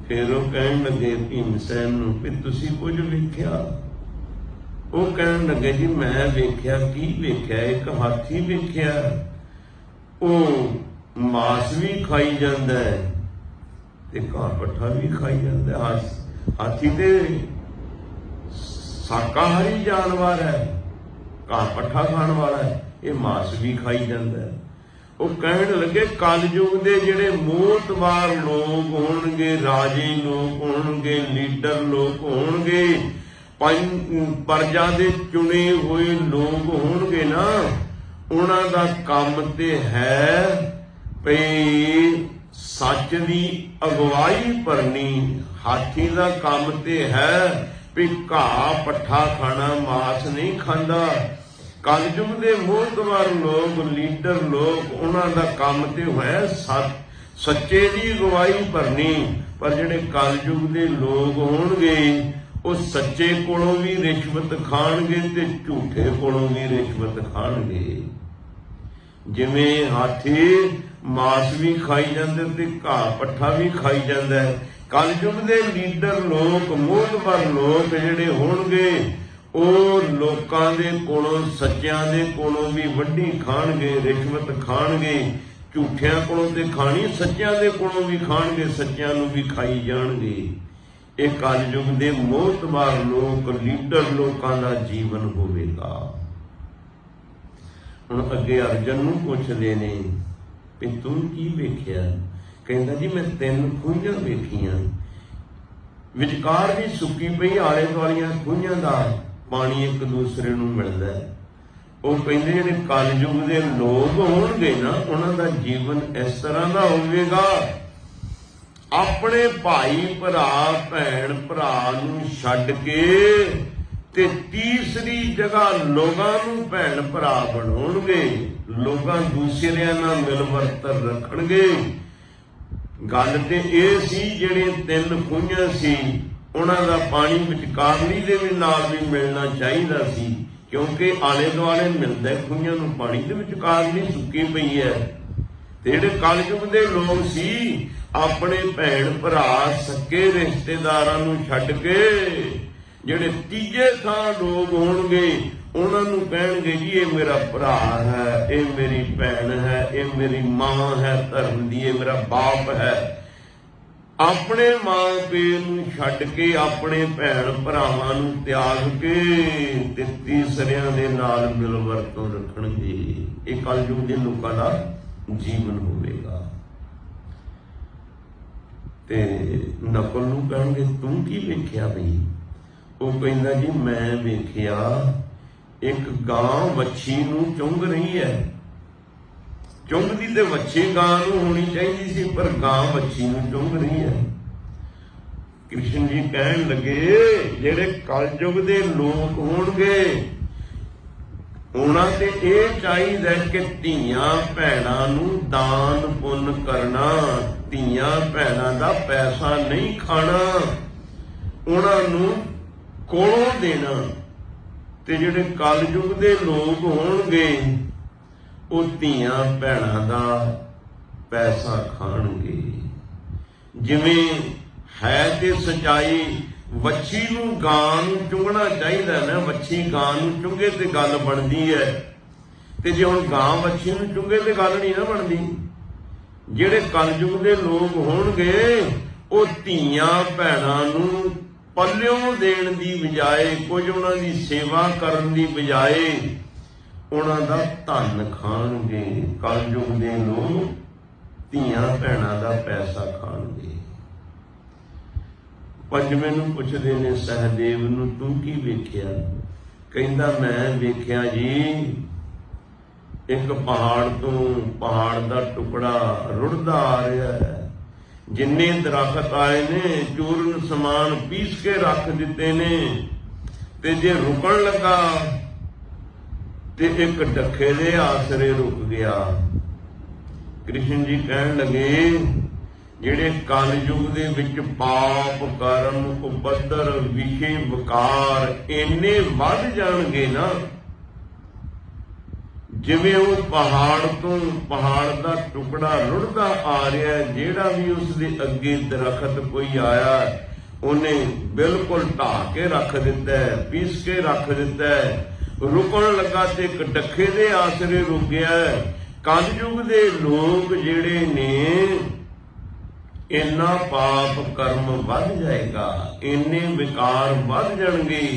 फिर वो कहण लगे भीमसैन नूं कि तुसीं कुछ वेख्या? वो कहण लगे जी मैं वेख्या की वेख्या? एक हाथी वेख्या, ਉਹ ਮਾਸ ਵੀ ਖਾਈ ਜਾਂਦਾ ਹੈ ਤੇ ਘਾਹ ਪੱਠਾ ਵੀ ਖਾਈ ਜਾਂਦਾ ਹੈ। ਹਾਥੀ ਤੇ ਸ਼ਾਕਾਹਾਰੀ ਜਾਨਵਰ ਹੈ, ਘਾਹ ਪੱਠਾ ਖਾਣ ਵਾਲਾ ਹੈ, ਇਹ ਮਾਸ ਵੀ ਖਾਈ ਜਾਂਦਾ ਹੈ। ਉਹ ਕਹਿਣ ਲੱਗੇ ਕਲਯੁਗ ਦੇ ਜਿਹੜੇ ਮੋਹਤਬਾਰ ਲੋਕ ਹੋਣਗੇ, ਰਾਜੇ ਲੋਕ ਹੋਣਗੇ, ਲੀਡਰ ਲੋਕ ਹੋਣਗੇ, ਪ੍ਰਜਾ ਦੇ ਚੁਣੇ ਹੋਏ ਲੋਕ ਹੋਣਗੇ ਨਾ, ਉਹਨਾਂ ਦਾ ਕੰਮ ਤੇ ਹੈ ਭਈ ਸੱਚ ਦੀ ਅਗਵਾਈ ਭਰਨੀ। ਹਾਥੀ ਦਾ ਕੰਮ ਤੇ ਹੈ ਵੀ ਘਾਹ ਪੱਠਾ ਖਾਣਾ, ਮਾਸ ਨਹੀਂ ਖਾਂਦਾ। ਕਲਯੁਗ ਦੇ ਮੋਹਤਬਾਰ ਲੋਕ, ਲੀਡਰ ਲੋਕ, ਉਹਨਾਂ ਦਾ ਕੰਮ ਤੇ ਹੈ ਸੱਚੇ ਦੀ ਅਗਵਾਈ ਭਰਨੀ। ਪਰ ਜਿਹੜੇ ਕਲਯੁਗ ਦੇ ਲੋਕ ਹੋਣਗੇ ਉਹ ਸੱਚੇ ਕੋਲੋਂ ਵੀ ਰਿਸ਼ਵਤ ਖਾਣਗੇ ਤੇ ਝੂਠੇ ਕੋਲੋਂ ਵੀ ਰਿਸ਼ਵਤ ਖਾਣਗੇ। ਜਿਵੇਂ ਹਾਥੀ ਮਾਸ ਵੀ ਖਾਈ ਜਾਂਦੇ ਤੇ ਘਾਹ ਪੱਠਾ ਵੀ ਖਾਈ ਜਾਂਦਾ ਹੈ, ਕਲਯੁਗ ਦੇ ਲੀਡਰ ਲੋਕ, ਮੋਹਤਬਾਰ ਲੋਕ ਜਿਹੜੇ ਹੋਣਗੇ ਉਹ ਲੋਕਾਂ ਦੇ ਕੋਲੋਂ, ਸੱਚਿਆਂ ਦੇ ਕੋਲੋਂ ਵੀ ਵੱਢੀ ਖਾਣਗੇ, ਰਿਸ਼ਵਤ ਖਾਣਗੇ। ਝੂਠਿਆਂ ਕੋਲੋਂ ਤੇ ਖਾਣੀ, ਸੱਚਿਆਂ ਦੇ ਕੋਲੋਂ ਵੀ ਖਾਣਗੇ, ਸੱਚਿਆਂ ਨੂੰ ਵੀ ਖਾਈ ਜਾਣਗੇ। ਇਹ ਕਲਯੁਗ ਦੇ ਮੋਹਤਬਾਰ ਲੋਕ, ਲੀਡਰ ਲੋਕਾਂ ਦਾ ਜੀਵਨ ਹੋਵੇਗਾ। ਹੁਣ ਅੱਗੇ ਅਰਜਨ ਨੂੰ ਪੁੱਛਦੇ ਨੇ ਵੀ ਤੂੰ ਕੀ ਵੇਖਿਆ? ਕਹਿੰਦਾ ਜੀ ਮੈਂ 3 ਖੂਹੀਆਂ ਵੇਖੀਆਂ, ਵਿਚਕਾਰ ਵੀ ਸੁੱਕੀ ਪਈ, ਆਲੇ ਦੁਆਲੀਆਂ ਖੂਹੀਆਂ ਦਾ ਪਾਣੀ ਇੱਕ ਦੂਸਰੇ ਨੂੰ ਮਿਲਦਾ। ਉਹ ਕਹਿੰਦੇ ਜਿਹੜੇ ਕਲਯੁਗ ਦੇ ਲੋਕ ਹੋਣਗੇ ਨਾ, ਉਹਨਾਂ ਦਾ ਜੀਵਨ ਇਸ ਤਰ੍ਹਾਂ ਦਾ ਹੋਵੇਗਾ, ਆਪਣੇ ਭਾਈ ਭਰਾ, ਭੈਣ ਭਰਾ ਨੂੰ ਛੱਡ ਕੇ ਤੇ ਤੀਸਰੀ ਜਗ੍ਹਾ ਲੋਕਾਂ ਨੂੰ ਭੈਣ ਭਰਾ ਬਣਾਉਣਗੇ, ਲੋਕਾਂ ਦੂਸਰਿਆਂ ਨਾਲ ਮਿਲ ਵਰਤਨ ਰੱਖਣਗੇ। ਗੱਲ ਤੇ ਇਹ ਸੀ ਜਿਹੜੇ 3 ਖੂਹੀਆਂ ਸੀ ਉਹਨਾਂ ਦਾ ਪਾਣੀ ਵਿਚਕਾਰਲੀ ਦੇ ਵੀ ਨਾਲ ਵੀ ਮਿਲਣਾ ਚਾਹੀਦਾ ਸੀ, ਕਿਉਂਕਿ ਆਲੇ ਦੁਆਲੇ ਮਿਲਦਾ ਖੂਹੀਆਂ ਨੂੰ ਪਾਣੀ ਦੇ ਵਿਚਕਾਰਲੀ ਸੁੱਕੀ ਪਈ ਹੈ। ਤੇ ਜਿਹੜੇ ਕਲਯੁਗ ਦੇ ਲੋਕ ਸੀ ਆਪਣੇ ਭੈਣ ਭਰਾ, ਸੱਕੇ ਰਿਸ਼ਤੇਦਾਰਾਂ ਨੂੰ ਛੱਡ ਕੇ ਜਿਹੜੇ ਤੀਜੇ ਥਾਂ ਲੋਕ ਹੋਣਗੇ ਉਹਨਾਂ ਨੂੰ ਕਹਿਣਗੇ ਜੀ ਇਹ ਮੇਰਾ ਭਰਾ ਹੈ, ਇਹ ਮੇਰੀ ਭੈਣ ਹੈ, ਇਹ ਮੇਰੀ ਮਾਂ ਹੈ ਧਰਮ ਦੀ, ਇਹ ਮੇਰਾ ਬਾਪ ਹੈ। ਆਪਣੇ ਮਾਂ ਪਿਓ ਨੂੰ ਛੱਡ ਕੇ, ਆਪਣੇ ਭੈਣ ਭਰਾਵਾਂ ਨੂੰ ਤਿਆਗ ਕੇ ਤੇ ਤੀਸਰਿਆਂ ਦੇ ਨਾਲ ਮਿਲ ਵਰਤੋਂ ਰੱਖਣਗੇ। ਇਹ ਕਲਯੁਗ ਦੇ ਲੋਕਾਂ ਦਾ ਜੀਵਨ ਹੋਵੇਗਾ। ਤੇ ਨਕਲ ਨੂੰ ਕਹਿਣਗੇ ਤੂੰ ਕੀ ਵੇਖਿਆ ਬਈ? ਉਹ ਕਹਿੰਦਾ ਜੀ ਮੈਂ ਵੇਖਿਆ ਇੱਕ ਗਾਂ ਵੱਛੀ ਨੂੰ ਚੁੰਘ ਰਹੀ ਹੈ। ਚੁੰਘਦੀ ਤੇ ਵੱਛੀ ਗਾਂ ਨੂੰ ਹੋਣੀ ਚਾਹੀਦੀ ਸੀ, ਪਰ ਗਾਂ ਵੱਛੀ ਨੂੰ ਚੁੰਘ ਰਹੀ ਹੈ। ਕ੍ਰਿਸ਼ਨ ਜੀ ਕਹਿਣ ਲੱਗੇ ਜਿਹੜੇ ਕਲਯੁਗ ਦੇ ਲੋਕ ਹੋਣਗੇ ਉਹਨਾਂ ਤੇ ਇਹ ਚਾਹੀਦਾ ਕਿ ਧੀਆਂ ਭੈਣਾਂ ਨੂੰ ਦਾਨ ਪੁੰਨ ਕਰਨਾ, ਧੀਆਂ ਭੈਣਾਂ ਦਾ ਪੈਸਾ ਨਹੀਂ ਖਾਣਾ, ਉਹਨਾਂ ਨੂੰ ਕੋਲੋਂ ਦੇਣਾ। ਤੇ ਜਿਹੜੇ ਕਲਯੁਗ ਦੇ ਲੋਕ ਹੋਣਗੇ ਉਹ ਧੀਆਂ ਭੈਣਾਂ ਦਾ ਪੈਸਾ ਖਾਣਗੇ। ਜਿਵੇਂ ਹੈ ਤੇ ਸਚਾਈ, ਵੱਛੀ ਨੂੰ ਗਾਂ ਨੂੰ ਚੁੰਘਣਾ ਚਾਹੀਦਾ ਨਾ, ਵੱਛੀ ਗਾਂ ਨੂੰ ਚੁੰਘੇ ਤੇ ਗੱਲ ਬਣਦੀ ਹੈ। ਤੇ ਜੇ ਹੁਣ ਗਾਂ ਵੱਛੀ ਨੂੰ ਚੁੰਘੇ ਤੇ ਗੱਲ ਨਹੀਂ ਨਾ ਬਣਦੀ। ਜਿਹੜੇ ਕਲਯੁਗ ਦੇ ਲੋਕ ਹੋਣਗੇ ਉਹ ਧੀਆਂ ਭੈਣਾਂ ਨੂੰ ਪੱਲਿਓਂ ਦੇਣ ਦੀ ਬਜਾਏ, ਕੁਝ ਉਹਨਾਂ ਦੀ ਸੇਵਾ ਕਰਨ ਦੀ ਬਜਾਏ ਉਹਨਾਂ ਦਾ ਧਨ ਖਾਣਗੇ। ਕਲਯੁਗ ਦੇ ਲੋਕ ਧੀਆਂ ਭੈਣਾਂ ਦਾ ਪੈਸਾ ਖਾਣਗੇ। ਪੰਜਵੇਂ ਨੂੰ ਪੁੱਛਦੇ ਨੇ ਸਹਿਦੇਵ ਨੂੰ ਤੂੰ ਕੀ ਵੇਖਿਆ? ਕਹਿੰਦਾ ਮੈਂ ਵੇਖਿਆ ਜੀ ਇੱਕ ਪਹਾੜ ਤੋਂ ਪਹਾੜ ਦਾ ਟੁਕੜਾ ਰੁੜਦਾ ਆ ਰਿਹਾ ਹੈ। ਜਿੰਨੇ ਦਰਖਤ ਆਏ ਨੇ ਚੂਰਨ ਸਮਾਨ ਪੀਸ ਕੇ ਰੱਖ ਦਿੱਤੇ ਨੇ, ਤੇ ਜੇ ਰੁਕਣ ਲੱਗਾ ਤੇ ਇੱਕ ਡੱਖੇ ਦੇ ਆਸਰੇ ਰੁਕ ਗਿਆ। ਕ੍ਰਿਸ਼ਨ ਜੀ ਕਹਿਣ ਲੱਗੇ, ਜਿਹੜੇ ਕਲਯੁਗ ਦੇ ਵਿੱਚ ਪਾਪ ਕਰਮ ਉਪੱਦਰ ਵਿਖੇ ਵਿਕਾਰ ਇੰਨੇ ਵੱਧ ਜਾਣਗੇ ਨਾ, ਜਿਵੇਂ ਉਹ ਪਹਾੜ ਦਾ ਟੁਕੜਾ ਰੁੜਦਾ ਆ ਰਿਹਾ, ਜਿਹੜਾ ਵੀ ਉਸ ਦੇ ਅੱਗੇ ਦਰਖਤ ਕੋਈ ਆਇਆ ਉਹਨੇ ਬਿਲਕੁਲ ਢਾਹ ਕੇ ਰੱਖ ਦਿੱਤਾ, ਪੀਸ ਕੇ ਰੱਖ ਦਿੱਤਾ। ਰੁਕਣ ਲੱਗਾ ਤੇ ਇੱਕ ਡੱਖੇ ਦੇ ਆਸਰੇ ਰੁਕ ਗਿਆ। ਕਲਯੁਗ ਦੇ ਲੋਕ ਜਿਹੜੇ ਨੇ, ਇੰਨਾ ਪਾਪ ਕਰਮ ਵੱਧ ਜਾਏਗਾ, ਇੰਨੇ ਵਿਕਾਰ ਵੱਧ ਜਾਣਗੇ।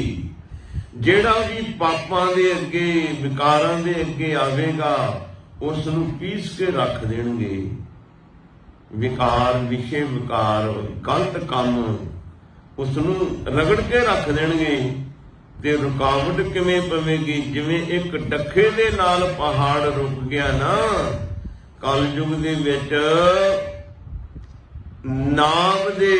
ਜਿਹੜਾ ਵੀ ਪਾਪਾਂ ਦੇ ਅੱਗੇ ਵਿਕਾਰਾਂ ਦੇ ਅੱਗੇ ਆਵੇਗਾ ਉਸ ਨੂੰ ਪੀਸ ਕੇ ਰੱਖ ਦੇਣਗੇ। ਵਿਕਾਰ ਵਿਸ਼ੇ ਵਿਕਾਰ ਗਲਤ ਕੰਮ ਉਸ ਨੂੰ ਰਗੜ ਕੇ ਰੱਖ ਦੇਣਗੇ। ਤੇ ਰੁਕਾਵਟ ਕਿਵੇਂ ਪਵੇਗੀ? ਜਿਵੇਂ ਇੱਕ ਡੱਖੇ ਦੇ ਨਾਲ ਪਹਾੜ ਰੁਕ ਗਿਆ ਨਾ, ਕਲਯੁਗ ਦੇ ਵਿੱਚ ਨਾਮ ਦੇ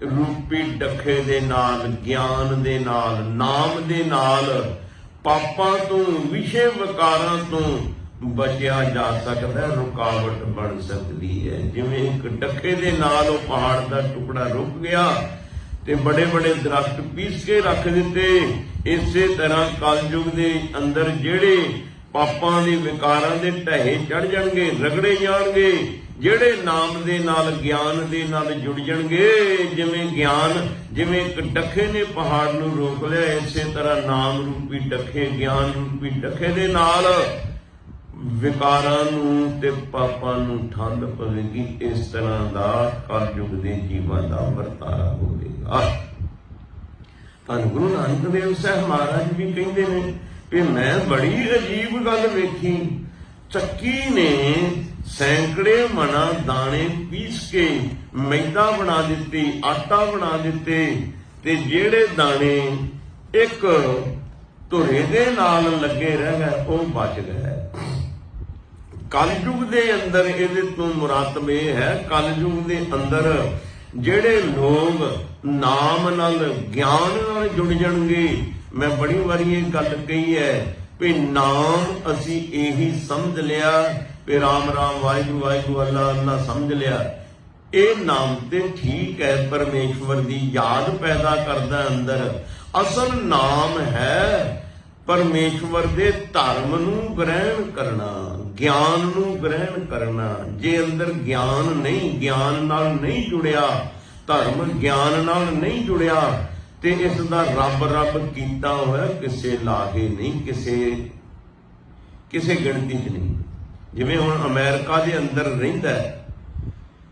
ਰੂਪੀ ਡੱਖੇ ਦੇ ਨਾਲ, ਗਿਆਨ ਦੇ ਨਾਲ, ਨਾਮ ਦੇ ਨਾਲ ਪਾਪਾਂ ਤੋਂ ਵਿਸ਼ੇ ਵਿਕਾਰਾਂ ਤੋਂ ਬਚਿਆ ਜਾ ਸਕਦਾ, ਰੁਕਾਵਟ ਬਣ ਸਕਦੀ ਹੈ। ਜਿਵੇਂ ਇੱਕ ਡੱਖੇ ਦੇ ਨਾਲ ਉਹ ਪਹਾੜ ਦਾ ਟੁਕੜਾ ਰੁਕ ਗਿਆ ਤੇ ਬੜੇ ਬੜੇ ਦਰਖਤ ਪੀਸ ਕੇ ਰੱਖ ਦਿੱਤੇ, ਇਸੇ ਤਰ੍ਹਾਂ ਕਲਯੁਗ ਦੇ ਅੰਦਰ ਜਿਹੜੇ ਪਾਪਾਂ ਦੇ ਵਿਕਾਰਾਂ ਦੇ ਢਹੇ ਚੜ ਜਾਣਗੇ, ਰਗੜੇ ਜਾਣਗੇ, ਜਿਹੜੇ ਨਾਮ ਦੇ ਨਾਲ ਗਿਆਨ ਦੇ ਨਾਲ ਜੁੜ ਜਾਣਗੇ। ਜਿਵੇਂ ਇੱਕ ਡੱਖੇ ਨੇ ਪਹਾੜ ਨੂੰ ਰੋਕ ਲਿਆ, ਇਸੇ ਤਰ੍ਹਾਂ ਨਾਮ ਰੂਪੀ ਡੱਖੇ, ਗਿਆਨ ਰੂਪੀ ਡੱਖੇ ਦੇ ਨਾਲ ਵਿਕਾਰਾਂ ਨੂੰ ਤੇ ਪਾਪਾਂ ਨੂੰ ਠੰਡ ਪਵੇਗੀ। ਇਸ ਤਰ੍ਹਾਂ ਦਾ ਕਲਯੁਗ ਦੇ ਜੀਵਨ ਦਾ ਵਰਤਾਰਾ ਹੋਵੇਗਾ। ਧੰਨ ਗੁਰੂ ਨਾਨਕ ਦੇਵ ਸਾਹਿਬ ਮਹਾਰਾਜ ਵੀ ਕਹਿੰਦੇ ਨੇ ਕਿ ਮੈਂ ਬੜੀ ਅਜੀਬ ਗੱਲ ਵੇਖੀ, ਚੱਕੀ ਨੇ ਸੈਂਕੜੇ ਮਣਾ ਦਾਣੇ ਪੀਸ ਕੇ ਮੈਦਾ ਬਣਾ ਦਿੱਤੀ, ਆਟਾ ਬਣਾ ਦਿੱਤੇ, ਤੇ ਜਿਹੜੇ ਦਾਣੇ ਇੱਕ ਧੁਰੇ ਦੇ ਨਾਲ ਲੱਗੇ ਰਹਿ ਗਏ ਉਹ ਬਚ ਗਏ। ਕਲਯੁਗ ਦੇ ਅੰਦਰ ਇਹਦੇ ਤੋਂ ਮੁਰਾਤਬ ਇਹ ਹੈ, ਕਲਯੁਗ ਦੇ ਅੰਦਰ ਜਿਹੜੇ ਲੋਕ ਨਾਮ ਨਾਲ ਗਿਆਨ ਨਾਲ ਜੁੜ ਜਾਣਗੇ। ਮੈਂ ਬੜੀ ਵਾਰੀ ਇਹ ਗੱਲ ਕਹੀ ਹੈ ਵੀ ਨਾਮ ਅਸੀਂ ਇਹੀ ਸਮਝ ਲਿਆ ਵੀ ਰਾਮ ਰਾਮ ਵਾਹਿਗੁਰੂ ਵਾਹਿਗੁਰੂ ਅੱਲਾ ਅੱਲਾ ਸਮਝ ਲਿਆ। ਇਹ ਨਾਮ ਤੇ ਠੀਕ ਹੈ, ਪਰਮੇਸ਼ਵਰ ਦੀ ਯਾਦ ਪੈਦਾ ਕਰਦਾ ਅੰਦਰ। ਅਸਲ ਨਾਮ ਹੈ ਪਰਮੇਸ਼ਵਰ ਦੇ ਧਰਮ ਨੂੰ ਗ੍ਰਹਿਣ ਕਰਨਾ, ਗਿਆਨ ਨੂੰ ਗ੍ਰਹਿਣ ਕਰਨਾ। ਜੇ ਅੰਦਰ ਗਿਆਨ ਨਹੀਂ, ਗਿਆਨ ਨਾਲ ਨਹੀਂ ਜੁੜਿਆ, ਧਰਮ ਗਿਆਨ ਨਾਲ ਨਹੀਂ ਜੁੜਿਆ, ਤੇ ਇਸ ਦਾ ਰੱਬ ਕੀਤਾ ਹੋਇਆ ਕਿਸੇ ਲਾਗੇ ਨਹੀਂ, ਕਿਸੇ ਗਿਣਤੀ 'ਚ ਨਹੀਂ। ਜਿਵੇਂ ਹੁਣ ਅਮਰੀਕਾ ਦੇ ਅੰਦਰ ਰਹਿੰਦਾ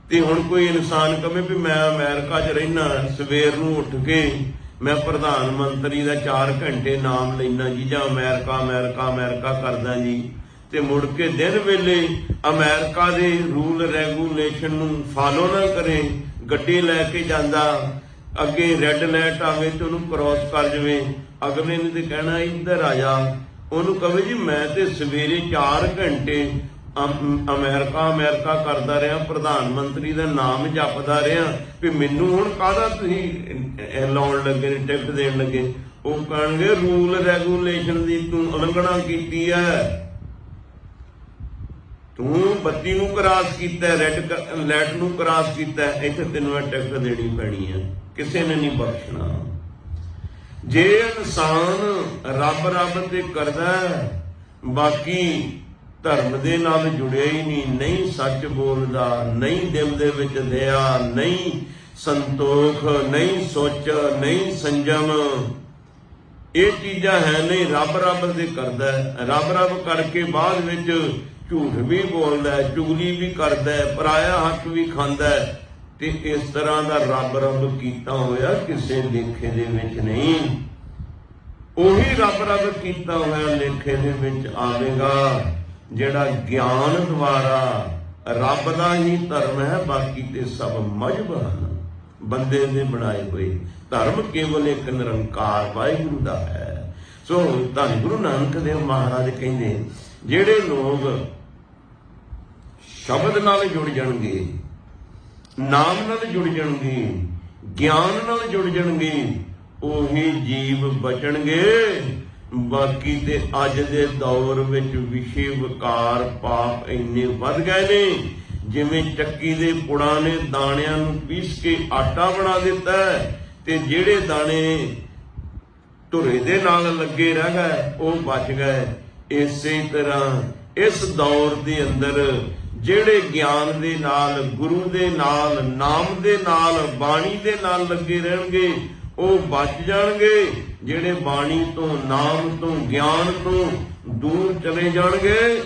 ਤੇ ਹੁਣ ਕੋਈ ਇਨਸਾਨ ਕਹੇ ਵੀ ਮੈਂ ਅਮਰੀਕਾ 'ਚ ਰਹਿਣਾ, ਸਵੇਰ ਨੂੰ ਉੱਠ ਕੇ ਮੈਂ ਪ੍ਰਧਾਨ ਮੰਤਰੀ ਦਾ 4 ਘੰਟੇ ਨਾਮ ਲੈਣਾ ਜੀ, ਜਾਂ ਅਮਰੀਕਾ ਕਰਦਾ ਜੀ, ਤੇ ਮੁੜ ਕੇ ਦਿਨ ਵੇਲੇ ਅਮਰੀਕਾ ਦੇ ਰੂਲ ਰੈਗੂਲੇਸ਼ਨ ਨੂੰ ਫਾਲੋ ਨਾ ਕਰੇ, ਗੱਡੀ ਲੈ ਕੇ ਜਾਂਦਾ, ਅੱਗੇ ਰੈੱਡ ਲਾਈਟ ਆਵੇ ਤੇ ਉਹਨੂੰ ਕ੍ਰੋਸ ਕਰ ਜਾਵੇ, ਅਗਲੇ ਨੇ ਤੇ ਕਹਿਣਾ ਇੱਧਰ ਆ ਜਾ। ਉਹਨੂੰ ਕਹੇ ਜੀ ਮੈਂ ਤੇ ਸਵੇਰੇ 4 ਘੰਟੇ ਅਮਰੀਕਾ ਕਰਦਾ ਰਿਹਾ, ਪ੍ਰਧਾਨ ਮੰਤਰੀ ਦਾ ਨਾਮ ਜਪਦਾ ਰਿਹਾ, ਵੀ ਮੈਨੂੰ ਹੁਣ ਕਾਹਦਾ ਤੁਸੀਂ ਲਾਉਣ ਲੱਗੇ ਨੇ, ਟਿਕਟ ਦੇਣ ਲੱਗੇ? ਉਹ ਕਹਿਣਗੇ ਰੂਲ ਰੈਗੂਲੇਸ਼ਨ ਦੀ ਤੂੰ ਉਲੰਘਣਾ ਕੀਤੀ ਹੈ, ਤੂੰ ਬੱਤੀ ਨੂੰ ਕ੍ਰਾਸ ਕੀਤਾ, ਰੈੱਡ ਲਾਈਟ ਨੂੰ ਕ੍ਰਾਸ ਕੀਤਾ, ਇੱਥੇ ਤੈਨੂੰ ਇਹ ਟਿਕਟ ਦੇਣੀ ਪੈਣੀ ਹੈ, ਕਿਸੇ ਨੇ ਨਹੀਂ ਬਖਸ਼ਣਾ। ਜੇ ਇਨਸਾਨ ਰੱਬ ਤੇ ਕਰਦਾ, ਬਾਕੀ ਧਰਮ ਦੇ ਨਾਲ ਜੁੜਿਆ ਹੀ ਨਹੀਂ ਸੱਚ ਬੋਲਦਾ, ਨਹੀਂ ਦਿਲ ਦੇ ਵਿੱਚ ਦਇਆ, ਨਹੀਂ ਸੰਤੋਖ, ਨਹੀਂ ਸੋਚ, ਨਹੀਂ ਸੰਜਮ, ਇਹ ਚੀਜ਼ਾਂ ਹੈ ਨਹੀਂ। ਰੱਬ ਤੇ ਕਰਦਾ, ਰੱਬ ਕਰਕੇ ਬਾਅਦ ਵਿੱਚ ਝੂਠ ਵੀ ਬੋਲਦਾ, ਚੁਗਲੀ ਵੀ ਕਰਦਾ, ਪਰਾਇਆ ਹੱਕ ਵੀ ਖਾਂਦਾ, ਤੇ ਇਸ ਤਰ੍ਹਾਂ ਦਾ ਰੱਬ ਕੀਤਾ ਹੋਇਆ ਕਿਸੇ ਲੇਖੇ ਦੇ ਵਿੱਚ ਨਹੀਂ। ਉਹੀ ਰੱਬ ਕੀਤਾ ਹੋਇਆ ਲੇਖੇ ਦੇ ਵਿੱਚ ਆਵੇਗਾ ਜਿਹੜਾ ਗਿਆਨ ਦੁਆਰਾ, ਰੱਬ ਦਾ ਹੀ ਧਰਮ ਹੈ, ਬਾਕੀ ਤੇ ਸਭ ਮਜ਼ਹਬ ਹਨ, ਬੰਦੇ ਦੇ ਬਣਾਏ ਹੋਏ। ਧਰਮ ਕੇਵਲ ਇੱਕ ਨਿਰੰਕਾਰ ਵਾਹਿਗੁਰੂ ਦਾ ਹੈ। ਸੋ ਧੰਨ ਗੁਰੂ ਨਾਨਕ ਦੇਵ ਮਹਾਰਾਜ ਕਹਿੰਦੇ ਜਿਹੜੇ ਲੋਕ ਸ਼ਬਦ ਨਾਲ ਜੁੜ ਜਾਣਗੇ, ਨਾਮ ਨਾਲ ਜੁੜ ਜਾਣਗੇ, ਗਿਆਨ ਨਾਲ ਜੁੜ ਜਾਣਗੇ, ਉਹੀ ਜੀਵ ਬਚਣਗੇ। ਬਾਕੀ ਤੇ ਅੱਜ ਦੇ ਦੌਰ ਵਿੱਚ ਵਿਸ਼ੇ ਵਿਕਾਰ ਪਾਪ ਇੰਨੇ ਵੱਧ ਗਏ ਨੇ, ਜਿਵੇਂ ਚੱਕੀ ਦੇ ਪੁੜਾਂ ਨੇ ਦਾਣਿਆਂ ਨੂੰ ਪੀਸ ਕੇ ਆਟਾ ਬਣਾ ਦਿੱਤਾ ਤੇ ਜਿਹੜੇ ਦਾਣੇ ਧੁਰੇ ਦੇ ਨਾਲ ਲੱਗੇ ਰਹਿ ਗਏ ਉਹ ਬਚ ਗਏ। ਇਸੇ ਤਰ੍ਹਾਂ ਇਸ ਦੌਰ ਦੇ ਅੰਦਰ ਜਿਹੜੇ ਗਿਆਨ ਦੇ ਨਾਲ, ਗੁਰੂ ਦੇ ਨਾਲ, ਨਾਮ ਦੇ ਨਾਲ, ਬਾਣੀ ਦੇ ਨਾਲ ਲੱਗੇ ਰਹਿਣਗੇ ਉਹ ਬਚ ਜਾਣਗੇ। ਜਿਹੜੇ ਬਾਣੀ ਤੋਂ, ਨਾਮ ਤੋਂ, ਗਿਆਨ ਤੋਂ ਦੂਰ ਚਲੇ ਜਾਣਗੇ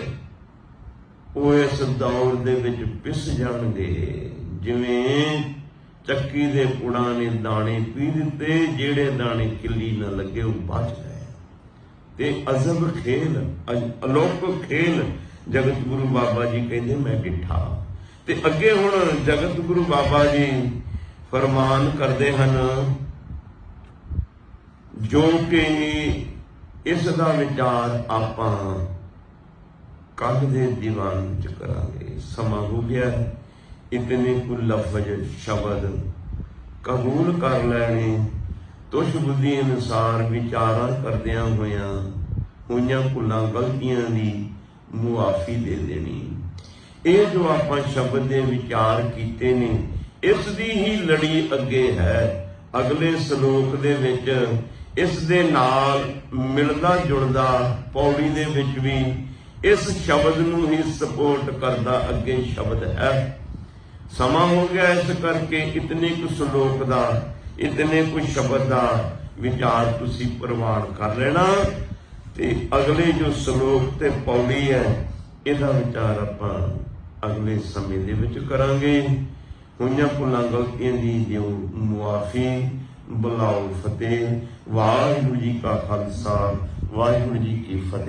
ਉਹ ਇਸ ਦੌਰ ਦੇ ਵਿੱਚ ਪਿਸ ਜਾਣਗੇ। ਜਿਵੇਂ ਚੱਕੀ ਦੇ ਪੁੜਾਂ ਨੇ ਦਾਣੇ ਪੀ ਦਿੱਤੇ, ਜਿਹੜੇ ਦਾਣੇ ਕਿੱਲੀ ਨਾ ਲੱਗੇ ਉਹ ਬਚ ਗਏ। ਤੇ ਅਜ਼ਬ ਖੇਲ, ਅਲੌਕਿਕ ਖੇਲ ਜਗਤ ਗੁਰੂ ਬਾਬਾ ਜੀ ਕਹਿੰਦੇ ਮੈਂ ਡਿੱਠਾ। ਤੇ ਅੱਗੇ ਹੁਣ ਜਗਤ ਗੁਰੂ ਬਾਬਾ ਜੀ ਫਰਮਾਨ ਕਰਦੇ ਹਨ, ਜੋ ਕਿ ਇਸ ਦਾ ਵਿਚਾਰ ਆਪਾਂ ਕੱਲ ਦੇ ਦੀਵਾਨ ਚ ਕਰਾਂਗੇ। ਸਮਾਂ ਹੋ ਗਿਆ, ਇਤਨੇ ਕੁ ਲਫ਼ਜ਼ ਸ਼ਬਦ ਕਬੂਲ ਕਰ ਲੈਣੇ, ਤੁਸ਼ ਬੁੱਧੀ ਅਨੁਸਾਰ ਵਿਚਾਰਾਂ ਕਰਦਿਆਂ ਹੋਈਆਂ ਭੁੱਲਾਂ ਗਲਤੀਆਂ ਦੀ ਮੁਆਫੀ ਦੇ ਦੇਣੀ। ਇਹ ਜੋ ਆਪਾਂ ਸ਼ਬਦ ਦੇ ਵਿਚਾਰ ਕੀਤੇ ਨੇ, ਇਸ ਦੀ ਹੀ ਲੜੀ ਅੱਗੇ ਹੈ। ਅਗਲੇ ਸ਼ਲੋਕ ਦੇ ਵਿੱਚ ਇਸ ਦੇ ਨਾਲ ਮਿਲਦਾ ਜੁਲਦਾ ਪੌੜੀ ਦੇ ਵਿੱਚ ਵੀ ਇਸ ਸ਼ਬਦ ਨੂੰ ਹੀ ਸਪੋਰਟ ਕਰਦਾ ਅੱਗੇ ਸ਼ਬਦ ਹੈ। ਸਮਾਂ ਹੋ ਗਿਆ, ਇਸ ਕਰਕੇ ਇਤਨੇ ਕੁ ਸ਼ਲੋਕ ਦਾ, ਇਤਨੇ ਕੁ ਸ਼ਬਦ ਦਾ ਵਿਚਾਰ ਤੁਸੀਂ ਪ੍ਰਵਾਨ ਕਰ ਲੈਣਾ ਤੇ ਅਗਲੇ ਜੋ ਸ਼ਲੋਕ ਤੇ ਪੌੜੀ ਹੈ ਇਹਦਾ ਵਿਚਾਰ ਆਪਾਂ ਅਗਲੇ ਸਮੇਂ ਦੇ ਵਿੱਚ ਕਰਾਂਗੇ। ਹੋਈਆਂ ਭੁੱਲਾਂ ਗਲਤੀਆਂ ਦੀ ਦਿਓ ਮੁਆਫੀ, ਬੁਲਾਓ ਫਤਿਹ। ਵਾਹਿਗੁਰੂ ਜੀ ਕਾ ਖਾਲਸਾ, ਵਾਹਿਗੁਰੂ ਜੀ ਕੀ ਫਤਿਹ।